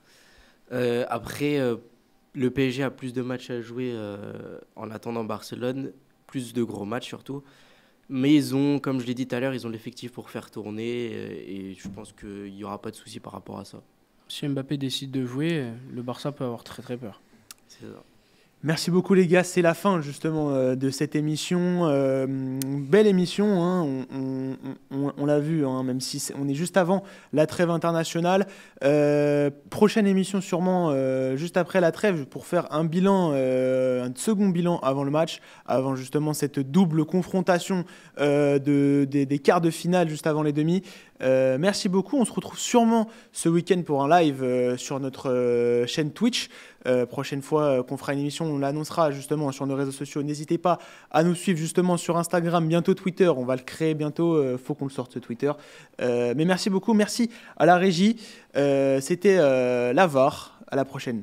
C: Après, le PSG a plus de matchs à jouer en attendant Barcelone, plus de gros matchs surtout. Mais ils ont, comme je l'ai dit tout à l'heure, ils ont l'effectif pour faire tourner et je pense qu'il n'y aura pas de souci par rapport à ça.
E: Si Mbappé décide de jouer, le Barça peut avoir très très peur.
C: C'est ça.
A: Merci beaucoup les gars, c'est la fin justement de cette émission. Belle émission, hein, on l'a vu, hein, même si on est juste avant la trêve internationale. Prochaine émission sûrement juste après la trêve pour faire un bilan, un second bilan avant le match, avant justement cette double confrontation des quarts de finale juste avant les demi. Merci beaucoup, on se retrouve sûrement ce week-end pour un live sur notre chaîne Twitch. Prochaine fois qu'on fera une émission, on l'annoncera justement sur nos réseaux sociaux. N'hésitez pas à nous suivre justement sur Instagram, bientôt Twitter. On va le créer bientôt, faut qu'on le sorte ce Twitter. Mais merci beaucoup, merci à la régie. C'était la VAR. À la prochaine.